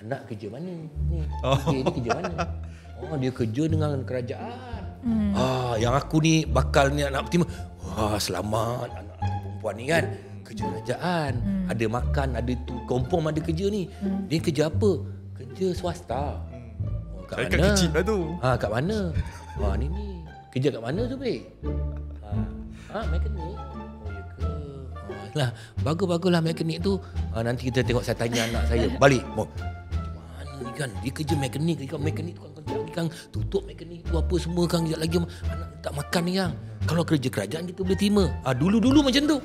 anak kerja mana ni? Dia kerja mana? Oh, dia kerja dengan kerajaan. Yang aku ni bakal ni anak pertama. Wah, selamat anak aku perempuan ni kan. Kerja kerajaan. Ada makan, ada tu. Confirm ada kerja ni. Dia kerja apa? Kerja swasta. Kat mana? Kecil lah tu. Kat mana? Ni. Kerja kat mana tu, Bek? Mekanik. Ya ke? Lah, bagus-baguslah mekanik tu. Nanti kita tengok, saya tanya anak saya. Balik. Mana ni kan? Dia kerja mekanik. Dia mekanik tu kan tutup mekanik tu apa semua kan. Sekejap lagi anak tak makan ni kan. Kalau kerja kerajaan kita boleh terima. Dulu-dulu macam tu.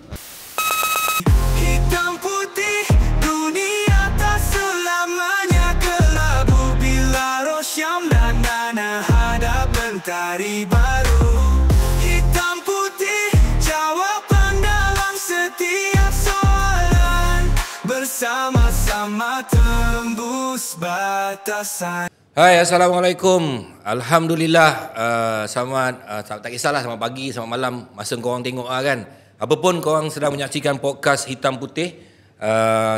Hitam putih, dunia tak selamanya kelabu. Bila Rosyam dan Nana hadap mentari baru. Hitam putih, jawapan dalam setiap soalan. Bersama-sama tembus batasan. Hai, Assalamualaikum. Alhamdulillah. Selamat, tak kisahlah selamat pagi, selamat malam. Masa korang tengok kan. Apapun korang sedang menyaksikan podcast Hitam Putih,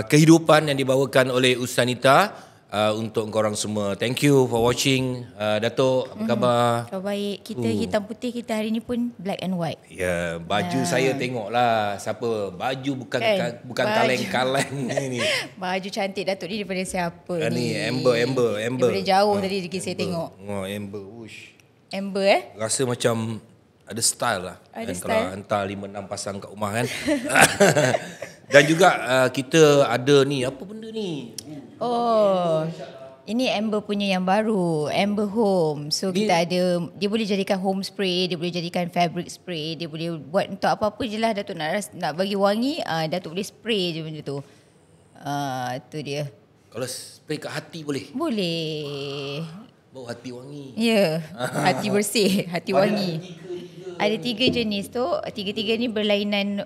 kehidupan yang dibawakan oleh Ustaz Nita untuk korang semua. Thank you for watching. Datuk, apa khabar? Khabar baik. Kita hitam putih, kita hari ni pun black and white. Ya, baju saya tengoklah. Siapa? Baju bukan kaleng-kaleng ni. Baju cantik Datuk ni daripada siapa Ni ni? Amber. Daripada jauh tadi saya tengok. Amber. Ush. Amber Rasa macam ada style lah. Ada kan, style. kalau hantar 5-6 pasang kat rumah kan. Dan juga kita ada ni, apa benda ni? Oh, ini Amber punya yang baru, Amber Home. So kita ada, dia boleh jadikan home spray, dia boleh jadikan fabric spray, dia boleh buat untuk apa-apa je lah. Datuk nak bagi wangi, Datuk boleh spray je benda tu. Tu dia. Kalau spray kat hati boleh? Boleh. Bau hati wangi. Ya, hati bersih, hati wangi. Ada 3 jenis tu, 3-3 ni berlainan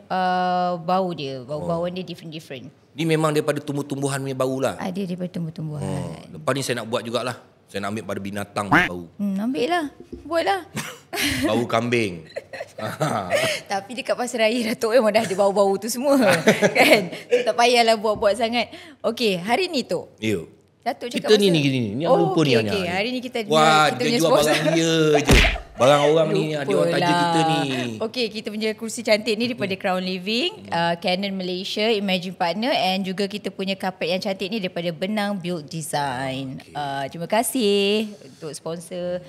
bau dia. Bau-bauan dia different. Ni memang daripada tumbuh-tumbuhan punya bau lah. Ada daripada tumbuh-tumbuhan. Lepas ni saya nak buat jugalah. Saya nak ambil pada binatang bau. Ambil lah, buat lah. Bau kambing. Tapi dekat Pasir Raya Datuk memang dah ada bau-bau tu semua. Kan? So, tak payahlah buat-buat sangat. Okey, hari ni tu. Ya. Datuk cakap kita ni gini. Ni lupa ni. Okay. Hari ni kita Wah, kita dia punya jual sponsor. barang dia je. Barang orang ni, dia orang taja kita ni. Okey, kita punya kursi cantik ni daripada Crown Living, Canon Malaysia, Imagine Partner, and juga kita punya kapet yang cantik ni daripada Benang Build Design. Terima kasih untuk sponsor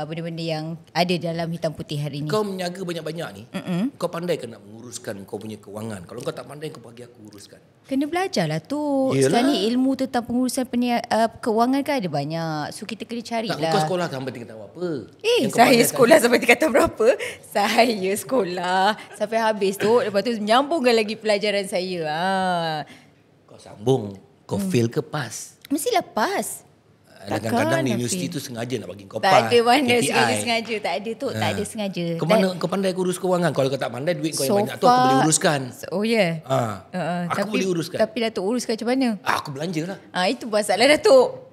benda-benda yang ada dalam Hitam Putih hari ni. Kau menjaga banyak-banyak ni. Kau pandai ke nak menguruskan kau punya kewangan? Kalau kau tak pandai, kau bagi aku uruskan. Kena belajar lah tu. Yelah. Sekarang ni ilmu tentang pengurusan kewangan kan ada banyak. So kita kena cari Tak, lah. kau sekolah sampai tingkatan berapa? Saya sekolah sampai tingkatan berapa? Saya sekolah sampai habis tu. Lepas tu menyambungkan lagi pelajaran saya. Kau sambung. Kau fail ke pass? Mestilah pas. Kadang-kadang di Takkan universiti fail. tu sengaja nak bagi kau Tak pass. ada mana KPI. sengaja. Tak ada tu. Tak ada sengaja. Kau mana kau pandai urus kewangan? Kalau kau tak pandai, duit kau yang banyak tu aku boleh uruskan. Oh ya. Aku boleh uruskan. Tapi Datuk uruskan macam mana? Aku belanja lah. Itu masalah Datuk.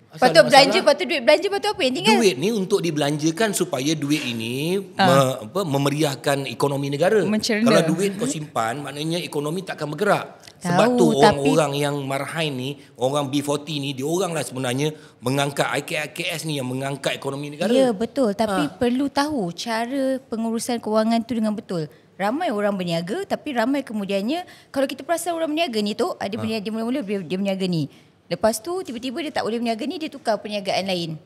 Patut belanja, patut duit belanja, patut apa yang tinggal? Duit ni untuk dibelanjakan supaya duit ini memeriahkan ekonomi negara. Mencerna. Kalau duit kau simpan, maknanya ekonomi takkan bergerak. Sebab tu orang-orang yang marhain ni, orang B40 ni, dia orang lah sebenarnya mengangkat IKS ni yang mengangkat ekonomi negara. Ya, betul. Tapi perlu tahu cara pengurusan kewangan tu dengan betul. Ramai orang berniaga, tapi ramai kemudiannya, kalau kita perasan orang berniaga ni tu, dia mula-mula dia berniaga ni. Lepas tu tiba-tiba dia tak boleh berniaga ni, dia tukar perniagaan lain.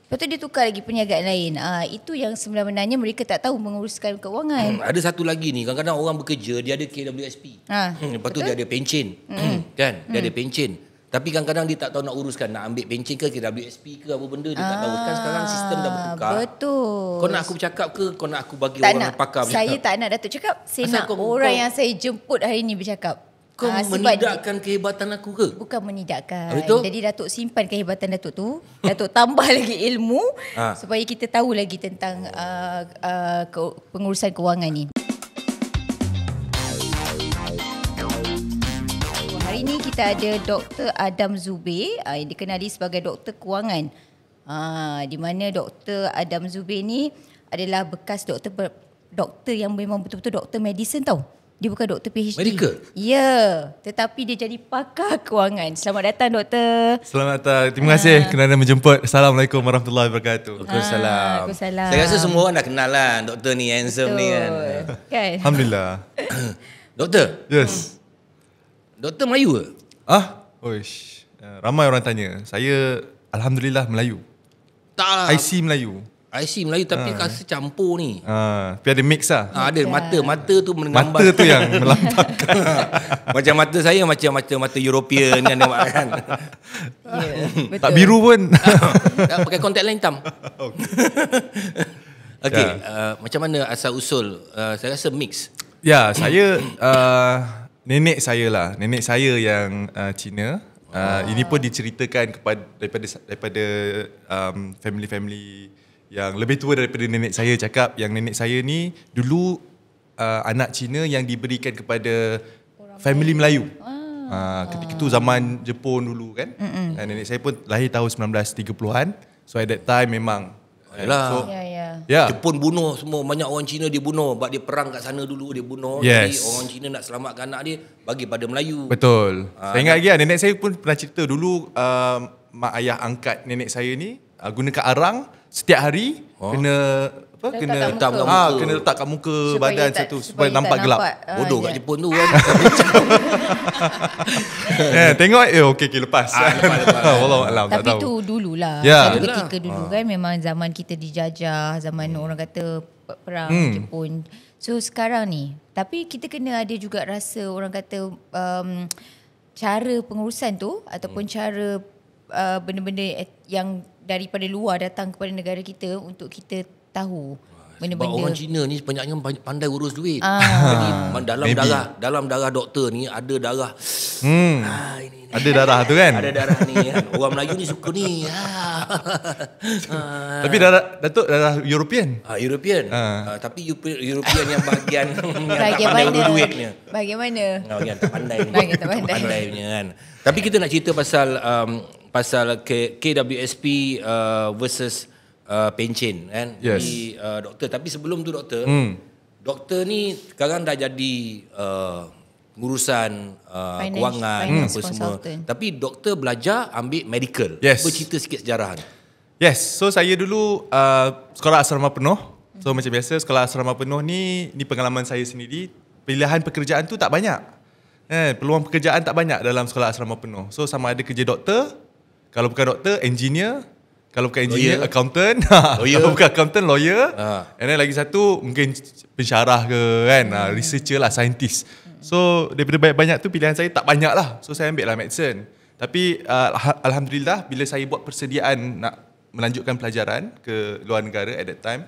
Lepas tu dia tukar lagi perniagaan lain. Itu yang sebenarnya mereka tak tahu menguruskan kewangan. Ada satu lagi ni, kadang-kadang orang bekerja, dia ada KWSP. Lepas tu dia ada pencen. Kan? Dia ada pencen. Tapi kadang-kadang dia tak tahu nak uruskan, nak ambil pencen ke KWSP ke apa benda, dia tak tahu. Kan sekarang sistem dah bertukar. Betul. Kau nak aku bercakap ke, kau nak aku bagi Tak orang nak. pakar bercakap? Saya tak nak Datuk cakap. Saya Asal nak kau- orang yang saya jemput hari ni bercakap. Kau sebab menidakkan kehebatan aku ke? bukan menidakkan. Habis tu? Jadi Datuk simpan kehebatan Datuk tu. Datuk tambah lagi ilmu supaya kita tahu lagi tentang pengurusan kewangan ni. Hari ni kita ada Dr. Adam Zubir, yang dikenali sebagai Doktor Kewangan. Di mana Dr. Adam Zubir ni adalah bekas doktor yang memang betul-betul doktor medicine tau. Dia bukan doktor PhD. Medical? Ya, tetapi dia jadi pakar kewangan. Selamat datang doktor. Selamat datang. Terima kasih kerana menjemput. Assalamualaikum warahmatullahi wabarakatuh. Waalaikumsalam. Waalaikumsalam. Saya rasa semua orang dah kenal lah doktor ni, handsome ni kan. Kan? Alhamdulillah. Doktor, Yes. doktor Melayu ke? Oish. Ramai orang tanya. Saya Alhamdulillah Melayu. Tak lah. IC Melayu. IC Melayu tapi rasa campur ni. Tapi ada mix lah. Ada mata tu menggambar. Mata tu yang melampangkan. Macam mata saya macam mata European kan, nampak kan. Ya, betul. Tak biru pun. Tak pakai kontak lens hitam. Okey, macam mana asal usul? Saya rasa mix. Ya, saya nenek saya lah. Nenek saya yang Cina. Ini pun diceritakan daripada family-family yang lebih tua daripada nenek saya, cakap yang nenek saya ni dulu anak Cina yang diberikan kepada family Melayu. Ketika tu zaman Jepun dulu kan. Nenek saya pun lahir tahun 1930-an. So at that time memang Yalah. Ya. Jepun bunuh semua, banyak orang Cina dia bunuh sebab dia perang kat sana dulu, dia bunuh. Yes. Jadi orang Cina nak selamatkan anak dia bagi pada Melayu. Betul. Saya ingat lagi nenek saya pun pernah cerita dulu mak ayah angkat nenek saya ni gunakan arang setiap hari kena kena letak kat muka badan satu supaya nampak gelap. Bodoh kat Jepun tu kan. Tengok okey lepas. Wallahualam tak Tapi tahu. tu dululah. Ya. Satu ketika dulu kan memang zaman kita dijajah, zaman orang kata perang Jepun. So sekarang ni, tapi kita kena ada juga rasa orang kata cara pengurusan tu ataupun cara benda-benda yang daripada luar datang kepada negara kita untuk kita tahu benda-benda. Sebab orang Cina ni sebenarnya pandai urus duit. Jadi dalam darah doktor ni ada darah. Ini. Ada darah tu kan? Ada darah ni kan. Orang Melayu ni suka ni. Tapi Datuk darah European. European. Tapi European yang bahagian yang tak Bahagian pandai mana? urus duitnya. Bagaimana? Yang tak pandai. Bahagian tak Tak pandai. pandai punya kan. Tapi kita nak cerita pasal KWSP versus pencen kan. Yes. Jadi doktor, tapi sebelum tu doktor, doktor ni sekarang dah jadi urusan kewangan finance apa semua. consultant. Tapi doktor belajar ambil medical. Yes. Bercerita sikit sejarah ni. Yes, so saya dulu sekolah asrama penuh. So macam biasa sekolah asrama penuh ni pengalaman saya sendiri. Pilihan pekerjaan tu tak banyak. Peluang pekerjaan tak banyak dalam sekolah asrama penuh. So sama ada kerja doktor, kalau bukan doktor, engineer. Kalau bukan engineer, lawyer. accountant. Lawyer. Kalau bukan accountant, lawyer. Ha. And then lagi satu mungkin pensyarah ke kan, researcher lah, scientist. So daripada banyak-banyak tu pilihan saya tak banyak lah. So saya ambil lah medicine. Tapi Alhamdulillah bila saya buat persediaan nak melanjutkan pelajaran ke luar negara at that time,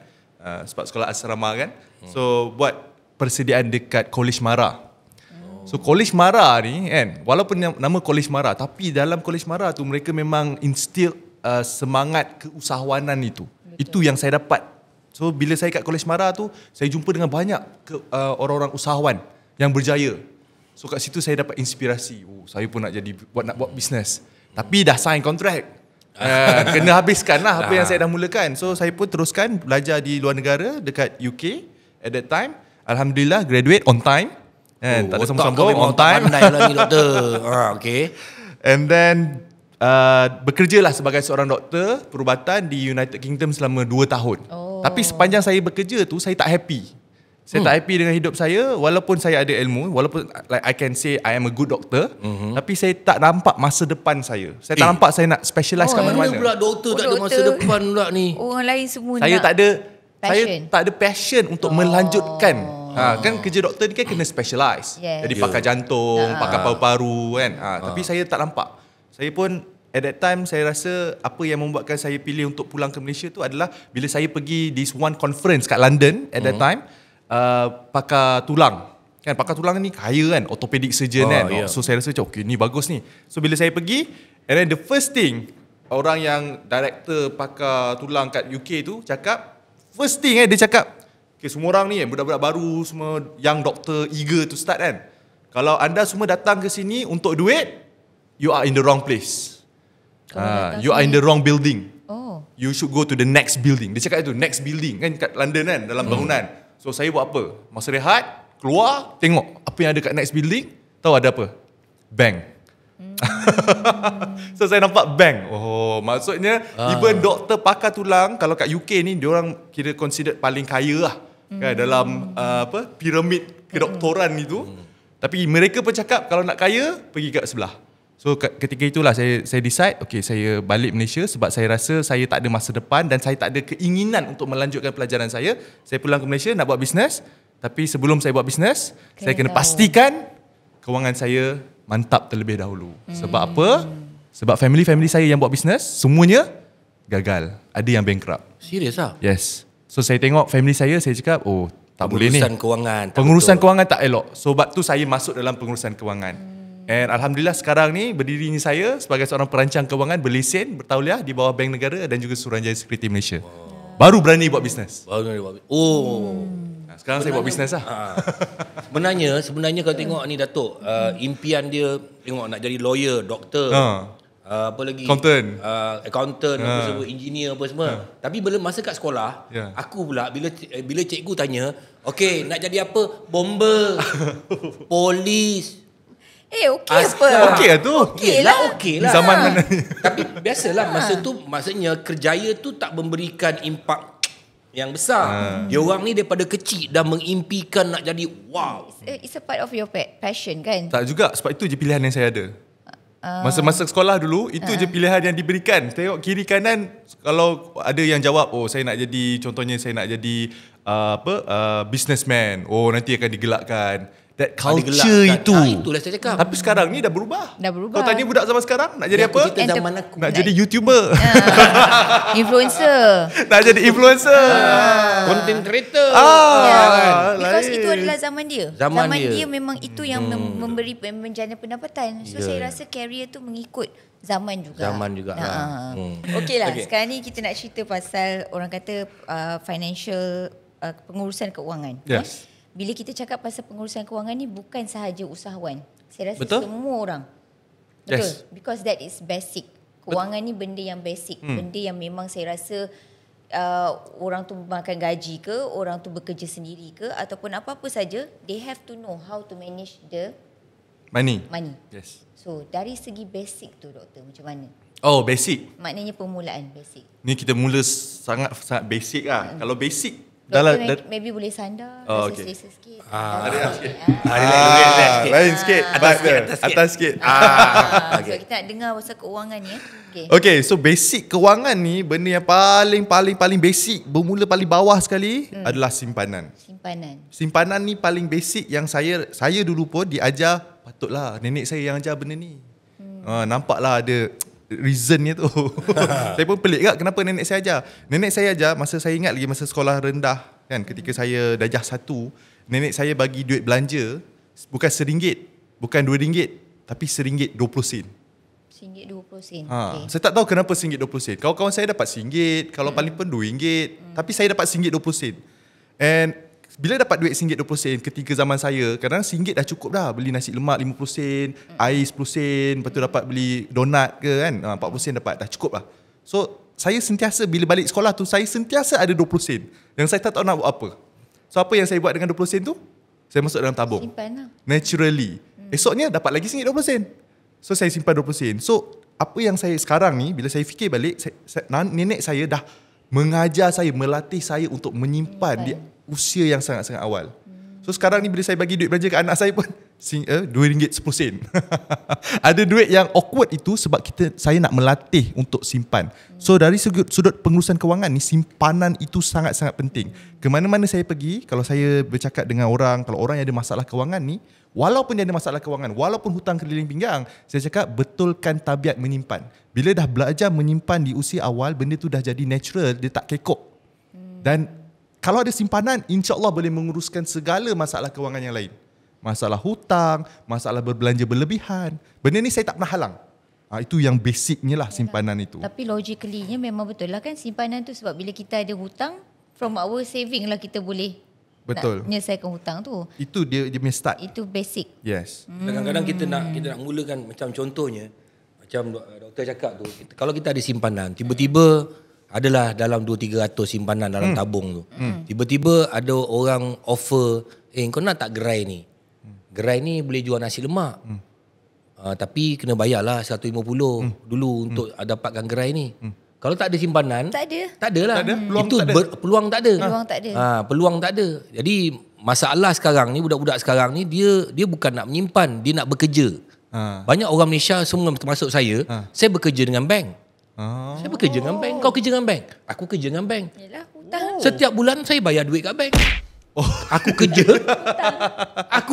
sebab sekolah asrama kan. So buat persediaan dekat College Mara. So College Mara ni kan, walaupun nama College Mara, tapi dalam College Mara tu mereka memang instill semangat keusahawanan itu. Betul. Itu yang saya dapat. So bila saya kat College Mara tu, saya jumpa dengan banyak orang-orang usahawan yang berjaya. So kat situ saya dapat inspirasi. Saya pun nak buat bisnes. Tapi dah sign kontrak. Kena habiskan lah apa yang saya dah mulakan. So saya pun teruskan belajar di luar negara dekat UK at that time. Alhamdulillah graduate on time. Tak ada sambung-sambung, on time. Pandai lah ni doktor. Okay. And then bekerjalah sebagai seorang doktor perubatan di United Kingdom selama 2 tahun. Tapi sepanjang saya bekerja tu saya tak happy. Saya tak happy dengan hidup saya, walaupun saya ada ilmu, walaupun like I can say I am a good doctor, tapi saya tak nampak masa depan saya. Saya tak nampak saya nak specialize kat Mana mana-mana. pula doktor tak ada masa depan pula ni? Orang lain semua Saya nak tak ada passion. saya tak ada passion untuk melanjutkan. Kan kerja doktor ni kan kena specialize. Yes. Jadi pakar jantung, pakar paru-paru kan. Tapi saya tak nampak. Saya pun at that time saya rasa apa yang membuatkan saya pilih untuk pulang ke Malaysia tu adalah bila saya pergi this one conference kat London at that time, pakar tulang. Kan pakar tulang ni kaya kan, orthopedic surgeon kan. Yeah. So saya rasa macam okay ni bagus ni. So bila saya pergi, and then the first thing orang yang director pakar tulang kat UK tu cakap, first thing dia cakap, okay, semua orang ni budak-budak baru, semua young doctor eager to start kan. Kalau anda semua datang ke sini untuk duit, you are in the wrong place. You are in the wrong building. You should go to the next building. Dia cakap itu next building kan kat London kan, dalam bangunan. So saya buat apa? Masa rehat, keluar, tengok apa yang ada kat next building, tahu ada apa? Bank. So saya nampak bank. Oh, maksudnya even doktor pakar tulang kalau kat UK ni diorang kira considered paling kaya lah kan dalam piramid kedoktoran itu. Tapi mereka pun cakap kalau nak kaya pergi kat sebelah. So ketika itulah saya decide okay, saya balik Malaysia sebab saya rasa saya tak ada masa depan dan saya tak ada keinginan untuk melanjutkan pelajaran saya. Saya pulang ke Malaysia nak buat bisnes, tapi sebelum saya buat bisnes, saya kena pastikan kewangan saya mantap terlebih dahulu. Sebab apa? Sebab family saya yang buat bisnes semuanya gagal. Ada yang bankrupt. Serius lah? Yes. So saya tengok family saya cakap, oh tak boleh ni. Pengurusan kewangan tak elok. Sebab tu saya masuk dalam pengurusan kewangan. And Alhamdulillah sekarang ni berdirinya saya sebagai seorang perancang kewangan berlesen, bertauliah di bawah Bank Negara dan juga Suruhanjaya Sekuriti Malaysia. Baru berani buat bisnes. Sekarang saya buat bisnes lah. Sebenarnya kalau tengok ni Datuk, impian dia tengok nak jadi lawyer, doktor, apa lagi? Accountant, apa semua, engineer apa semua. Tapi bila masa kat sekolah, aku pula bila cikgu tanya, okey, nak jadi apa? Bomber, polis. Okey apa? Okey lah tu. Okey lah. Zaman mana ni? Tapi biasalah masa tu, maksudnya kerjaya tu tak memberikan impak yang besar. Dia orang ni daripada kecil dah mengimpikan nak jadi wow. It's a part of your passion kan? Tak juga, sebab itu je pilihan yang saya ada. Masa-masa sekolah dulu, itu je pilihan yang diberikan. Tengok kiri kanan, kalau ada yang jawab, oh saya nak jadi, contohnya saya nak jadi businessman. Oh nanti akan digelakkan. That culture itu. Itulah saya cakap. Tapi sekarang ni dah berubah. Kau tanya budak zaman sekarang nak jadi apa? Nak jadi YouTuber. Influencer. Nak jadi influencer. Content creator. Because itu adalah zaman dia. Zaman dia memang itu yang memberi menjana pendapatan. So saya rasa career tu mengikut zaman juga. Okey lah. Sekarang ni kita nak cerita pasal orang kata financial pengurusan keuangan. Yes. Bila kita cakap pasal pengurusan kewangan ni bukan sahaja usahawan. Saya rasa semua orang. Betul. Yes. Because that is basic. Kewangan ni benda yang basic. Benda yang memang saya rasa orang tu makan gaji ke, orang tu bekerja sendiri ke, ataupun apa-apa saja, they have to know how to manage the money. Yes. So dari segi basic tu doktor macam mana? Oh, basic. Maknanya permulaan basic. Ni kita mula sangat basic lah. Kalau basic doktor maybe boleh sandar, selesa sikit. Lain sikit. Atas sikit. So kita nak dengar pasal keuangan ni. Okay, so basic kewangan ni benda yang paling basic, bermula paling bawah sekali adalah simpanan. Simpanan ni paling basic yang saya dulu pun diajar, patutlah nenek saya yang ajar benda ni. Nampaklah ada reasonnya tu. Saya pun pelik kat kenapa nenek saya ajar. Nenek saya ajar masa saya ingat lagi masa sekolah rendah kan, ketika saya darjah 1, nenek saya bagi duit belanja bukan RM1, bukan RM2, tapi RM1.20. RM1.20. Saya tak tahu kenapa RM1.20. Kawan-kawan saya dapat RM1, kalau paling pun RM2, tapi saya dapat RM1.20. And bila dapat duit RM1.20 ketika zaman saya, kadang RM1 dah cukup dah beli nasi lemak RM50, air RM10, lepas tu dapat beli donat ke kan, RM40 dapat, dah cukup lah. So saya sentiasa bila balik sekolah tu, saya sentiasa ada RM20 yang saya tak tahu nak buat apa. So apa yang saya buat dengan RM20 tu? Saya masuk dalam tabung. Simpan lah. Naturally. Esoknya dapat lagi RM20. So saya simpan RM20. So apa yang saya sekarang ni, bila saya fikir balik, nenek saya dah mengajar saya, melatih saya untuk menyimpan di usia yang sangat-sangat awal. So sekarang ni bila saya bagi duit belanja ke anak saya pun RM2.10. Ada duit yang awkward itu sebab saya nak melatih untuk simpan. So dari sudut pengurusan kewangan ni, simpanan itu sangat-sangat penting. Ke mana-mana saya pergi, kalau saya bercakap dengan orang, kalau orang yang ada masalah kewangan ni, walaupun dia ada masalah kewangan, walaupun hutang keliling pinggang, saya cakap betulkan tabiat menyimpan. Bila dah belajar menyimpan di usia awal, benda tu dah jadi natural, dia tak kekok. Dan kalau ada simpanan, insya-Allah boleh menguruskan segala masalah kewangan yang lain. Masalah hutang, masalah berbelanja berlebihan. Benda ni saya tak pernah halang. Itu yang basicnya lah simpanan itu. Tapi logically-nya memang betul lah kan simpanan tu, sebab bila kita ada hutang, from our saving lah kita boleh nak menyelesaikan hutang tu. Itu dia punya start. Itu basic. Yes. Kadang-kadang kita nak mulakan macam contohnya, macam doktor cakap tu, kalau kita ada simpanan, tiba-tiba adalah dalam 200-300 simpanan dalam tabung tu. Tiba-tiba ada orang offer, kau nak tak gerai ni? Gerai ni boleh jual nasi lemak. Tapi kena bayarlah 150 dulu untuk dapatkan gerai ni. Kalau tak ada simpanan, Tak ada. tak adalah. Tak ada, peluang Itu tak ada. peluang tak ada. Peluang tak ada. Peluang tak ada. Jadi masalah sekarang ni, budak-budak sekarang ni dia bukan nak menyimpan, dia nak bekerja. Banyak orang Malaysia semua termasuk saya bekerja dengan bank. Saya bekerja dengan bank. Kau kerja dengan bank? Aku kerja dengan bank. Yalah, hutang. Setiap bulan saya bayar duit kat bank. Aku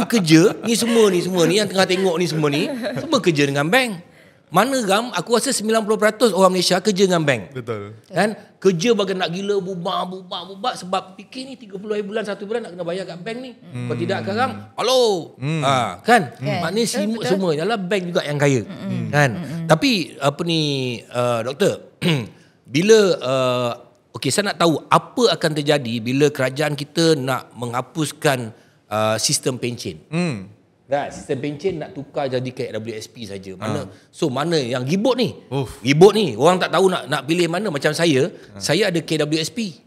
kerja ni semua ni yang tengah tengok ni semua kerja dengan bank. Mana aku rasa 90% orang Malaysia kerja dengan bank. Betul. Kan? Kerja bagai nak gila, bubak sebab fikir ni 30 hari bulan 1 bulan nak kena bayar kat bank ni. Kalau tidak sekarang, halo. Kan? Maknanya semua ialah bank juga yang kaya. Kan? Tapi doktor, bila okey, saya nak tahu apa akan terjadi bila kerajaan kita nak menghapuskan sistem pencen. Sistem pencen nak tukar jadi KWSP saja. Mana yang gibot ni? Gibot ni orang tak tahu nak pilih mana. Macam saya ada KWSP.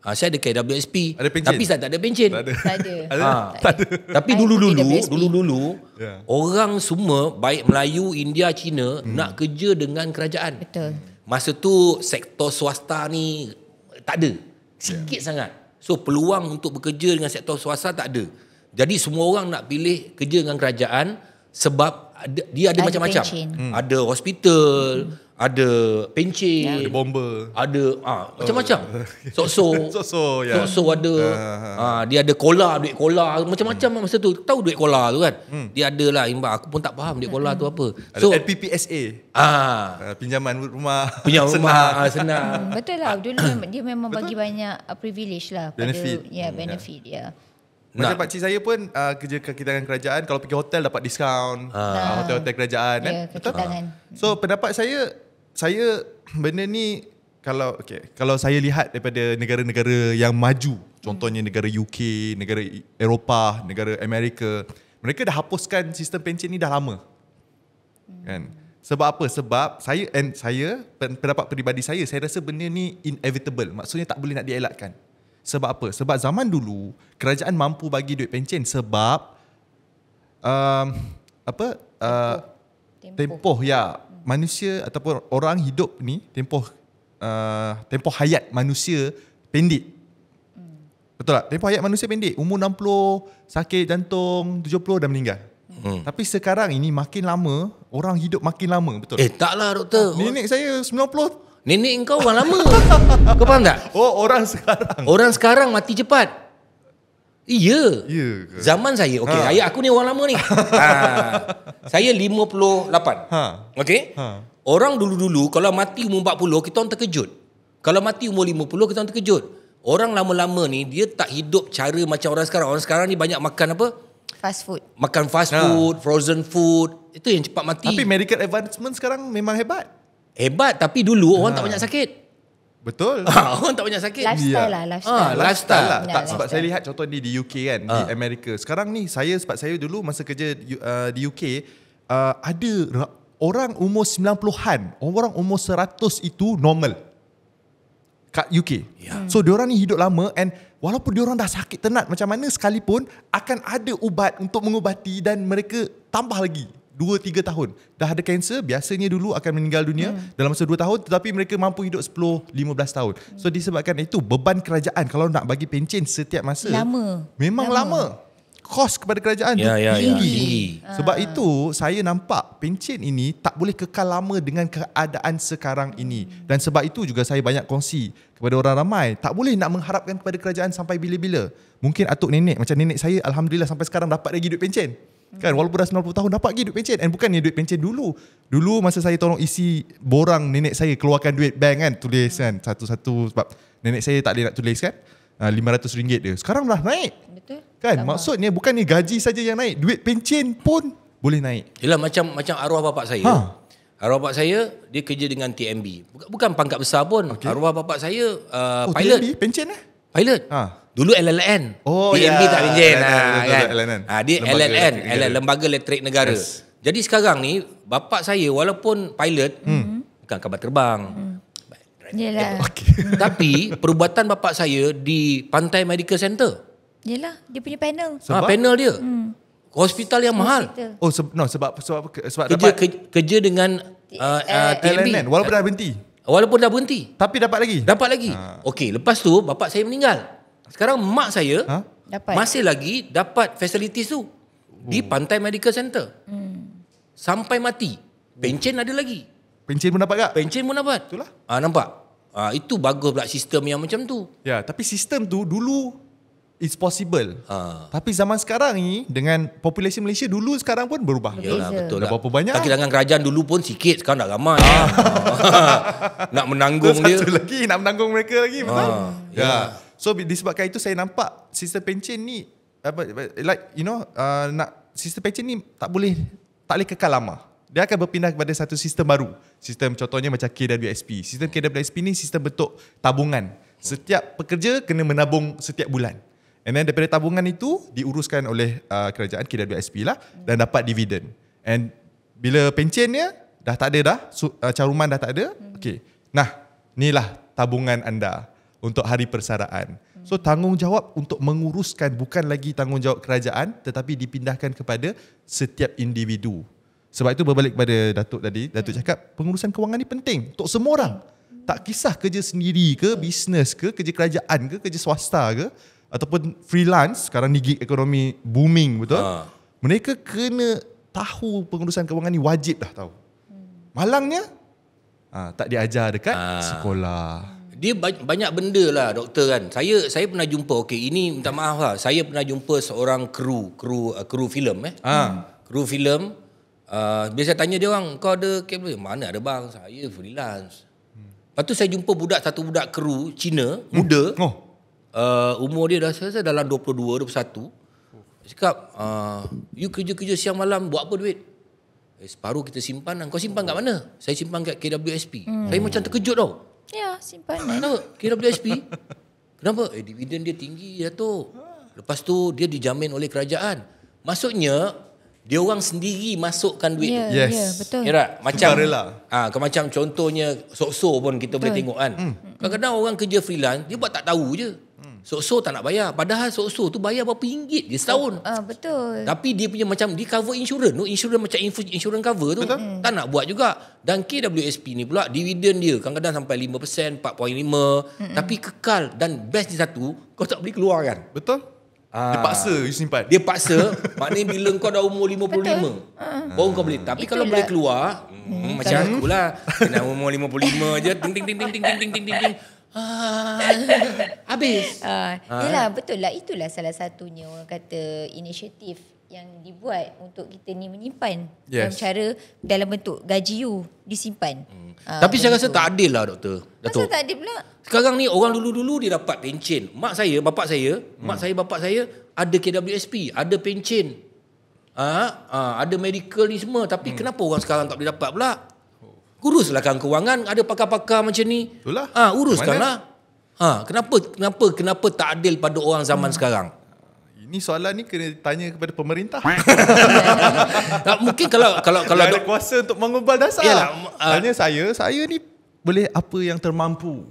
Saya ada KWSP, ada pencen? tapi saya tak ada pencen. Tak ada. Tak ada. Tapi dulu orang semua baik Melayu, India, Cina nak kerja dengan kerajaan. Betul. Masa tu sektor swasta ni tak ada. Sikit sangat. So peluang untuk bekerja dengan sektor swasta tak ada. Jadi semua orang nak pilih kerja dengan kerajaan sebab dia ada macam-macam. Ada hospital, ada pencen, Ada bomber. ada macam-macam. Sok-sok. Sok-sok ada. Dia ada duit kola macam-macam masa tu. Tahu duit kola tu kan? Dia ada lah imbang. Aku pun tak faham duit kola tu apa. So LPPSA. Pinjaman rumah. Senang. Betul lah. Dulu dia memang bagi banyak privilege lah. Benefit. Benefit. Macam pakcik saya pun kerja dengan kerajaan. Kalau pergi hotel dapat diskaun. Hotel-hotel kerajaan. Kaki tangan. So pendapat saya benda ni kalau saya lihat daripada negara-negara yang maju, contohnya negara UK, negara Eropah, negara Amerika, mereka dah hapuskan sistem pencen ni dah lama. Kan? Sebab apa? Sebab saya pendapat peribadi saya rasa benda ni inevitable. Maksudnya tak boleh nak dielakkan. Sebab apa? Sebab zaman dulu kerajaan mampu bagi duit pencen sebab tempoh manusia ataupun orang hidup ni tempoh hayat manusia pendek. Betul tak? Tempoh hayat manusia pendek. Umur 60 sakit jantung, 70 dah meninggal. Tapi sekarang ini makin lama orang hidup makin lama, betul? Taklah doktor. Nenek saya 90. Nenek engkau orang lama. Kau faham tak? Orang sekarang. Orang sekarang mati cepat. Iya. ke? Zaman saya, ayah aku ni orang lama ni. Saya 58. Okey? Orang dulu-dulu kalau mati umur 40 kita orang terkejut. Kalau mati umur 50 kita orang terkejut. Orang lama-lama ni dia tak hidup cara macam orang sekarang. Orang sekarang ni banyak makan apa? Fast food. Makan fast food, frozen food. Itu yang cepat mati. Tapi medical advancement sekarang memang hebat. Hebat, tapi dulu orang tak banyak sakit. Betul. Orang tak banyak sakit. Lifestyle lah. Lifestyle lah. Tak, sebab saya lihat contoh di UK kan, di Amerika. Sekarang ni sebab saya dulu masa kerja di UK, ada orang umur 90-an, orang umur 100 itu normal kat UK. So diorang ni hidup lama, and walaupun diorang dah sakit tenat macam mana sekalipun, akan ada ubat untuk mengubati dan mereka tambah lagi 2-3 tahun. Dah ada kanser, biasanya dulu akan meninggal dunia dalam masa 2 tahun, tetapi mereka mampu hidup 10-15 tahun. So disebabkan itu, beban kerajaan kalau nak bagi pencen setiap masa memang lama. Kos kepada kerajaan tinggi. Sebab itu saya nampak pencen ini tak boleh kekal lama dengan keadaan sekarang ini. Dan sebab itu juga saya banyak kongsi kepada orang ramai, tak boleh nak mengharapkan kepada kerajaan sampai bila-bila. Mungkin atuk nenek, macam nenek saya alhamdulillah sampai sekarang dapat lagi duit pencen. Kan, walaupun dah 90 tahun dapat lagi duit pencen. And bukannya duit pencen dulu masa saya tolong isi borang nenek saya keluarkan duit bank kan, tulis kan satu-satu, sebab nenek saya tak boleh nak tulis kan, RM500 dia. Sekarang dah naik. Betul. Kan, maksudnya bukannya gaji saja yang naik, duit pencen pun boleh naik. Yelah, macam arwah bapak saya. Arwah bapak saya dia kerja dengan TMB. Bukan pangkat besar pun. Arwah bapak saya pilot. TMB pencen Pilot. Dulu LLN. TMB tak pencen. LLN. Dia LLN, Lembaga Elektrik Negara. Jadi sekarang ni bapak saya walaupun pilot, bukan kapal terbang, Yelah. Tapi perubatan bapak saya di Pantai Medical Center. Yelah, dia punya panel. Panel dia. Hospital yang mahal. Hospital. Oh sebab Kerja, dapat kerja dengan TMB. LNN walaupun dah berhenti. Walaupun dah berhenti. Tapi dapat lagi. Dapat lagi. Okey, lepas tu bapak saya meninggal. Sekarang mak saya Dapat. masih lagi dapat facilities tu di Pantai Medical Center. Sampai mati. Pencen ada lagi. Pencen pun dapat tak? Pencen pun dapat. Itulah. Nampak? Itu bagus pula sistem yang macam tu. Ya, tapi sistem tu dulu it's possible. Ah. Tapi zaman sekarang ni dengan population Malaysia dulu sekarang pun berubah. Yalah, Beza. betul Dah lah. berapa banyak? Kaki-tangan kerajaan dulu pun sikit, sekarang dah ramai. Nak menanggung dia. Satu lagi nak menanggung mereka lagi, betul? ya. So disebabkan itu saya nampak sistem pencen ni like you know nak sistem pencen ni tak boleh kekal lama. Dia akan berpindah kepada satu sistem baru. Sistem contohnya macam KWSP. Sistem KWSP ni sistem bentuk tabungan. Setiap pekerja kena menabung setiap bulan. And then daripada tabungan itu diuruskan oleh kerajaan KWSP lah dan dapat dividen. And bila pencennya dah tak ada dah, caruman dah tak ada. Okey. Nah, inilah tabungan anda untuk hari persaraan. So tanggungjawab untuk menguruskan bukan lagi tanggungjawab kerajaan tetapi dipindahkan kepada setiap individu. Sebab itu berbalik kepada Datuk tadi, Datuk cakap pengurusan kewangan ni penting untuk semua orang. Tak kisah kerja sendiri ke, bisnes ke, kerja kerajaan ke, kerja swasta ke ataupun freelance, sekarang ni gig ekonomi booming betul. Mereka kena tahu pengurusan kewangan ni, wajib dah tahu. Malangnya tak diajar dekat sekolah. Dia banyak benda lah doktor kan. Saya pernah jumpa, okey ini minta maaf lah. Saya pernah jumpa seorang kru filem kru filem. Bila saya tanya dia orang, kau ada kabel? Mana ada bang, saya freelance. Lepas tu saya jumpa satu budak kru Cina, muda. Umur dia dah saya dalam 22, 21. Dia cakap, you kerja-kerja siang malam buat apa duit? Separuh kita simpan. Kau simpan kat mana? Saya simpan kat KWSP. Saya macam terkejut tau. Ya, simpanan. Kenapa? KWSP? Kenapa? Dividen dia tinggi Datuk. Lepas tu dia dijamin oleh kerajaan. Maksudnya dia orang sendiri masukkan duit tu. Yes. Ya, betul. Ya tak? Macam Sukarela. macam contohnya Sokso pun kita boleh tengok kan. Kadang-kadang orang kerja freelance dia buat tak tahu je. Sokso tak nak bayar. Padahal Sokso tu bayar berapa ringgit je setahun. Betul. Tapi dia punya macam dia cover insurans tu, insurans macam insurans cover tu tak nak buat juga. Dan KWSP ni pula dividen dia kadang-kadang sampai 5%, 4.5, tapi kekal dan best di satu, kau tak boleh keluarkan. Betul? Dia paksa you simpan. Dia paksa, maknanya bila kau dah umur 55, baru kau boleh. Tapi kalau boleh keluar, macam aku lah, kena umur 55 je, ting ting ting ting ting ting ting ting. Habis. Yelah, betul lah. Itulah salah satunya orang kata inisiatif yang dibuat untuk kita ni menyimpan dalam bentuk gaji you disimpan. Tapi saya rasa tak adil lah doktor. Kenapa tak adil pula? Sekarang ni orang dulu-dulu dia dapat pencen. Mak saya, bapak saya ada KWSP, ada pencen. Ada medical ni semua. Tapi kenapa orang sekarang tak boleh dapat pula? Uruslah kan kewangan, ada pakar-pakar macam ni. Itulah. Uruskanlah. Kenapa tak adil pada orang zaman sekarang? Ini soalan ni kena tanya kepada pemerintah. Mungkin kalau ada kuasa untuk mengubah dasar. Yalah, tanya saya ni boleh apa yang termampu.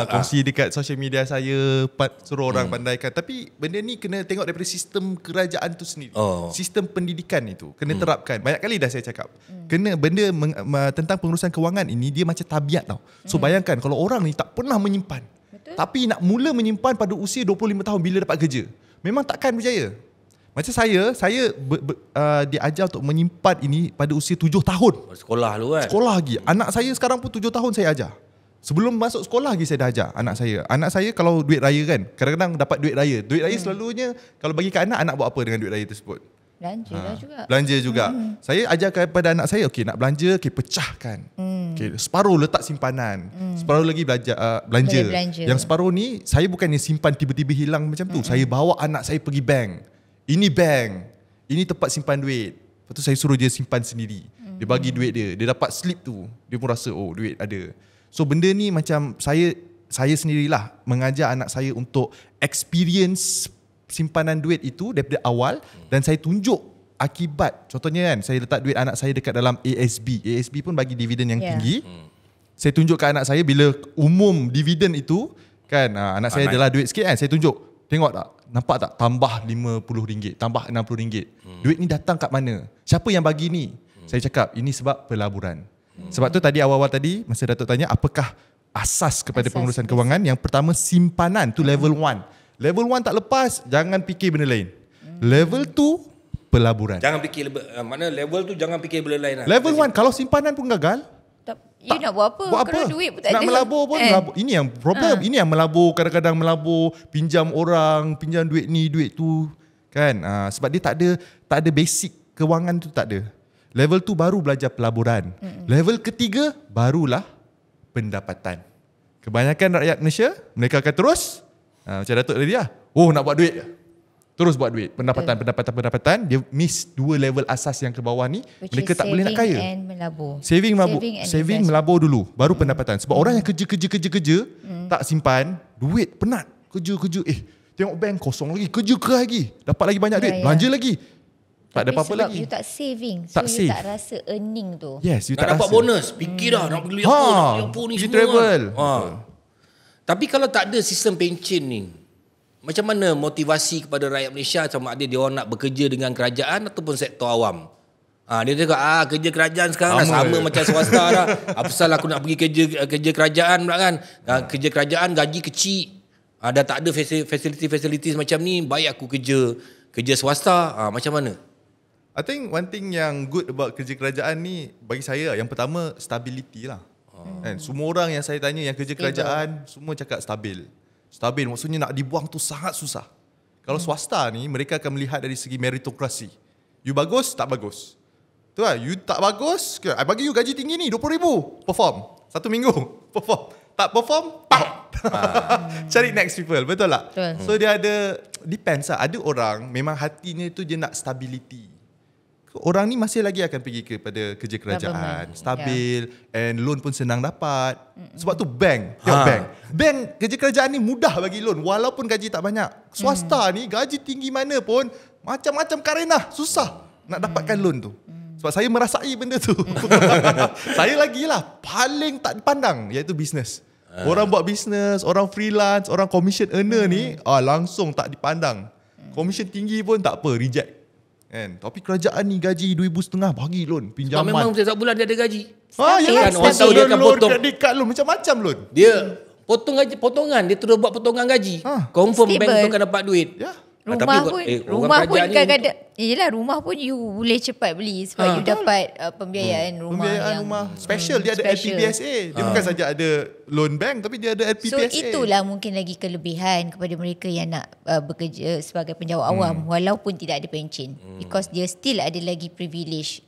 Kongsi dekat social media saya, suruh orang pandaikan. Tapi benda ni kena tengok daripada sistem kerajaan tu sendiri. Sistem pendidikan itu kena terapkan. Banyak kali dah saya cakap. Kena benda tentang pengurusan kewangan ini dia macam tabiat tau. So bayangkan kalau orang ni tak pernah menyimpan. Betul. Tapi nak mula menyimpan pada usia 25 tahun bila dapat kerja. Memang takkan berjaya. Macam saya diajar untuk menyimpan ini pada usia 7 tahun. Sekolah lu kan? Sekolah lagi. Anak saya sekarang pun 7 tahun saya ajar. Sebelum masuk sekolah lagi saya dah ajar anak saya. Anak saya kalau duit raya kan, kadang-kadang dapat duit raya. Duit raya selalunya kalau bagi ke anak buat apa dengan duit raya tersebut? Belanja lah juga. Belanja juga. Saya ajar kepada anak saya, okey nak belanja, okey pecahkan. Okey, separuh letak simpanan. Separuh lagi belanja. Yang separuh ni saya bukannya simpan tiba-tiba hilang macam tu. Saya bawa anak saya pergi bank. Ini bank. Ini tempat simpan duit. Lepas tu saya suruh dia simpan sendiri. Dia bagi duit dia. Dia dapat slip tu. Dia pun rasa duit ada. So benda ni macam saya sendirilah mengajar anak saya untuk experience simpanan duit itu daripada awal dan saya tunjuk akibat. Contohnya kan saya letak duit anak saya dekat dalam ASB. ASB pun bagi dividen yang tinggi. Saya tunjuk ke anak saya bila umum dividen itu kan, anak saya adalah duit sikit kan, saya tunjuk. Tengok tak? Nampak tak? Tambah RM50, tambah RM60. Duit ni datang kat mana? Siapa yang bagi ni? Saya cakap ini sebab pelaburan. Sebab tu tadi awal-awal tadi masa Datuk tanya apakah asas kepada pengurusan kewangan, yang pertama simpanan tu level 1. Level 1 tak lepas, jangan fikir benda lain. Level 2 pelaburan. Jangan fikir mana level tu, jangan fikir benda lain lah. Level 1 kalau simpanan pun gagal, You nak buat apa? buat apa? Kalau duit pun tak nak ada. melabur pun melabur. Ini yang problem. Ini yang melabur, kadang-kadang melabur, pinjam orang, pinjam duit ni, duit tu kan. Sebab dia tak ada basic kewangan tu, tak ada. Level tu baru belajar pelaburan. Level ketiga barulah pendapatan. Kebanyakan rakyat Malaysia mereka akan terus macam Datuk tadi lah. Oh, nak buat duit. Terus buat duit. Pendapatan. Dia miss 2 level asas yang ke bawah ni. Mereka tak boleh nak kaya. Saving melabur dulu, baru pendapatan. Sebab orang yang kerja tak simpan duit, penat. Kerja. Tengok bank kosong lagi, kerja lagi, dapat lagi banyak duit, belanja lagi. Tak ada apa-apa lagi. Sebab you tak saving, so tak you save. tak rasa earning tu. Yes, you Nak tak dapat rasa. bonus, fikir dah nak beli apa ni pergi semua. travel. Tapi kalau tak ada sistem pencen ni, macam mana motivasi kepada rakyat Malaysia, sama ada dia orang nak bekerja dengan kerajaan ataupun sektor awam? Dia cakap kerja kerajaan sekarang dah sama macam swasta dah. Apa pasal aku nak pergi kerja kerajaan pula kan? Kerja kerajaan gaji kecil. Dah tak ada facilities macam ni, baik aku kerja swasta. Macam mana? I think one thing yang good about kerja kerajaan ni bagi saya, yang pertama stability lah. Kan? Semua orang yang saya tanya yang kerja kerajaan semua cakap stabil. Stabil maksudnya nak dibuang tu sangat susah. Kalau swasta ni mereka akan melihat dari segi meritokrasi. You bagus, tak bagus. Tu lah, you tak bagus, I bagi you gaji tinggi ni RM20,000, perform. 1 minggu, perform. Tak perform, cari next people, betul tak? Betul. So dia ada, depends lah. Ada orang memang hatinya tu dia nak stability. Orang ni masih lagi akan pergi kepada kerja kerajaan, stabil, and loan pun senang dapat. Sebab tu bank, bank kerja kerajaan ni mudah bagi loan walaupun gaji tak banyak. Swasta ni gaji tinggi mana pun macam-macam karenah, susah nak dapatkan loan tu. Sebab saya merasai benda tu. Saya lagi lah paling tak dipandang, iaitu bisnes. Orang buat bisnes, orang freelance, orang commission earner ni langsung tak dipandang. Commission tinggi pun tak apa, reject. Kan? Tapi kerajaan ni gaji RM2,500 bagi loan, pinjaman. Memang setiap bulan dia ada gaji. Ya, Kan orang tahu dia akan potong. Credit card loan, macam-macam loan. Dia potong gaji, potongan. Dia terus buat potongan gaji. Confirm Stable. bank tu akan dapat duit. Ya. Rumah pun kadang-kadang yelah, rumah pun you boleh cepat beli sebab you dapat pembiayaan rumah. Pembiayaan yang rumah special, dia ada special. LPPSA. Dia bukan saja ada loan bank, tapi dia ada LPPSA. So itulah mungkin lagi kelebihan kepada mereka yang nak bekerja sebagai penjawat awam walaupun tidak ada pencen, because dia still ada lagi privilege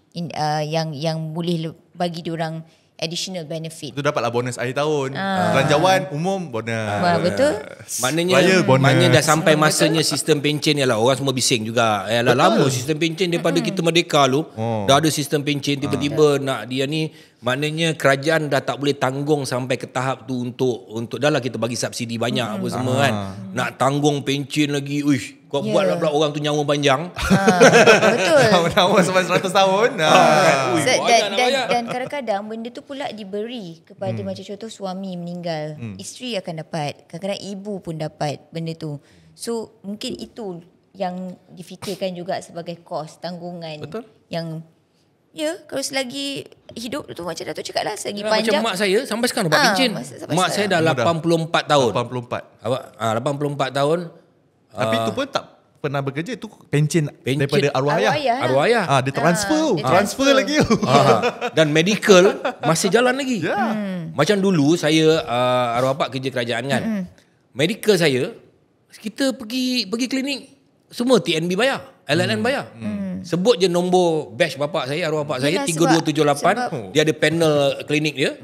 yang boleh bagi diorang additional benefit. Itu dapatlah bonus akhir tahun. Belanjawan umum bonus. Betul? Maknanya dah sampai masanya sistem pencen ni lah. Orang semua bising juga. Lama sistem pencen daripada kita merdeka lu. Dah ada sistem pencen, tiba-tiba nak dia ni. Maknanya kerajaan dah tak boleh tanggung sampai ke tahap tu untuk dah lah kita bagi subsidi banyak apa semua kan. Nak tanggung pencen lagi. Uish, kau buatlah pula orang tu nyawa panjang. Betul. Tahun sampai 100 tahun. Dan kadang-kadang benda tu pula diberi kepada macam contoh suami meninggal, isteri akan dapat, kadang-kadang ibu pun dapat benda tu. So mungkin itu yang difikirkan juga sebagai kos tanggungan. Betul. Yang kalau selagi hidup tu macam Datuk cakap lah, selagi Macam panjang. mak saya sampai sekarang dapat pencen. Mak saya dah 84 tahun. 84 tahun. Tapi tu pun tak pernah bekerja, tu pencen daripada arwah ayah. Arwah ayah. Dia transfer lagi. Dan medical masih jalan lagi. Macam dulu saya arwah bapak kerja kerajaan kan. Medical saya, kita pergi klinik semua TNB bayar, LLN bayar. Sebut je nombor batch bapak saya, arwah bapak saya 3278. Dia ada panel klinik dia.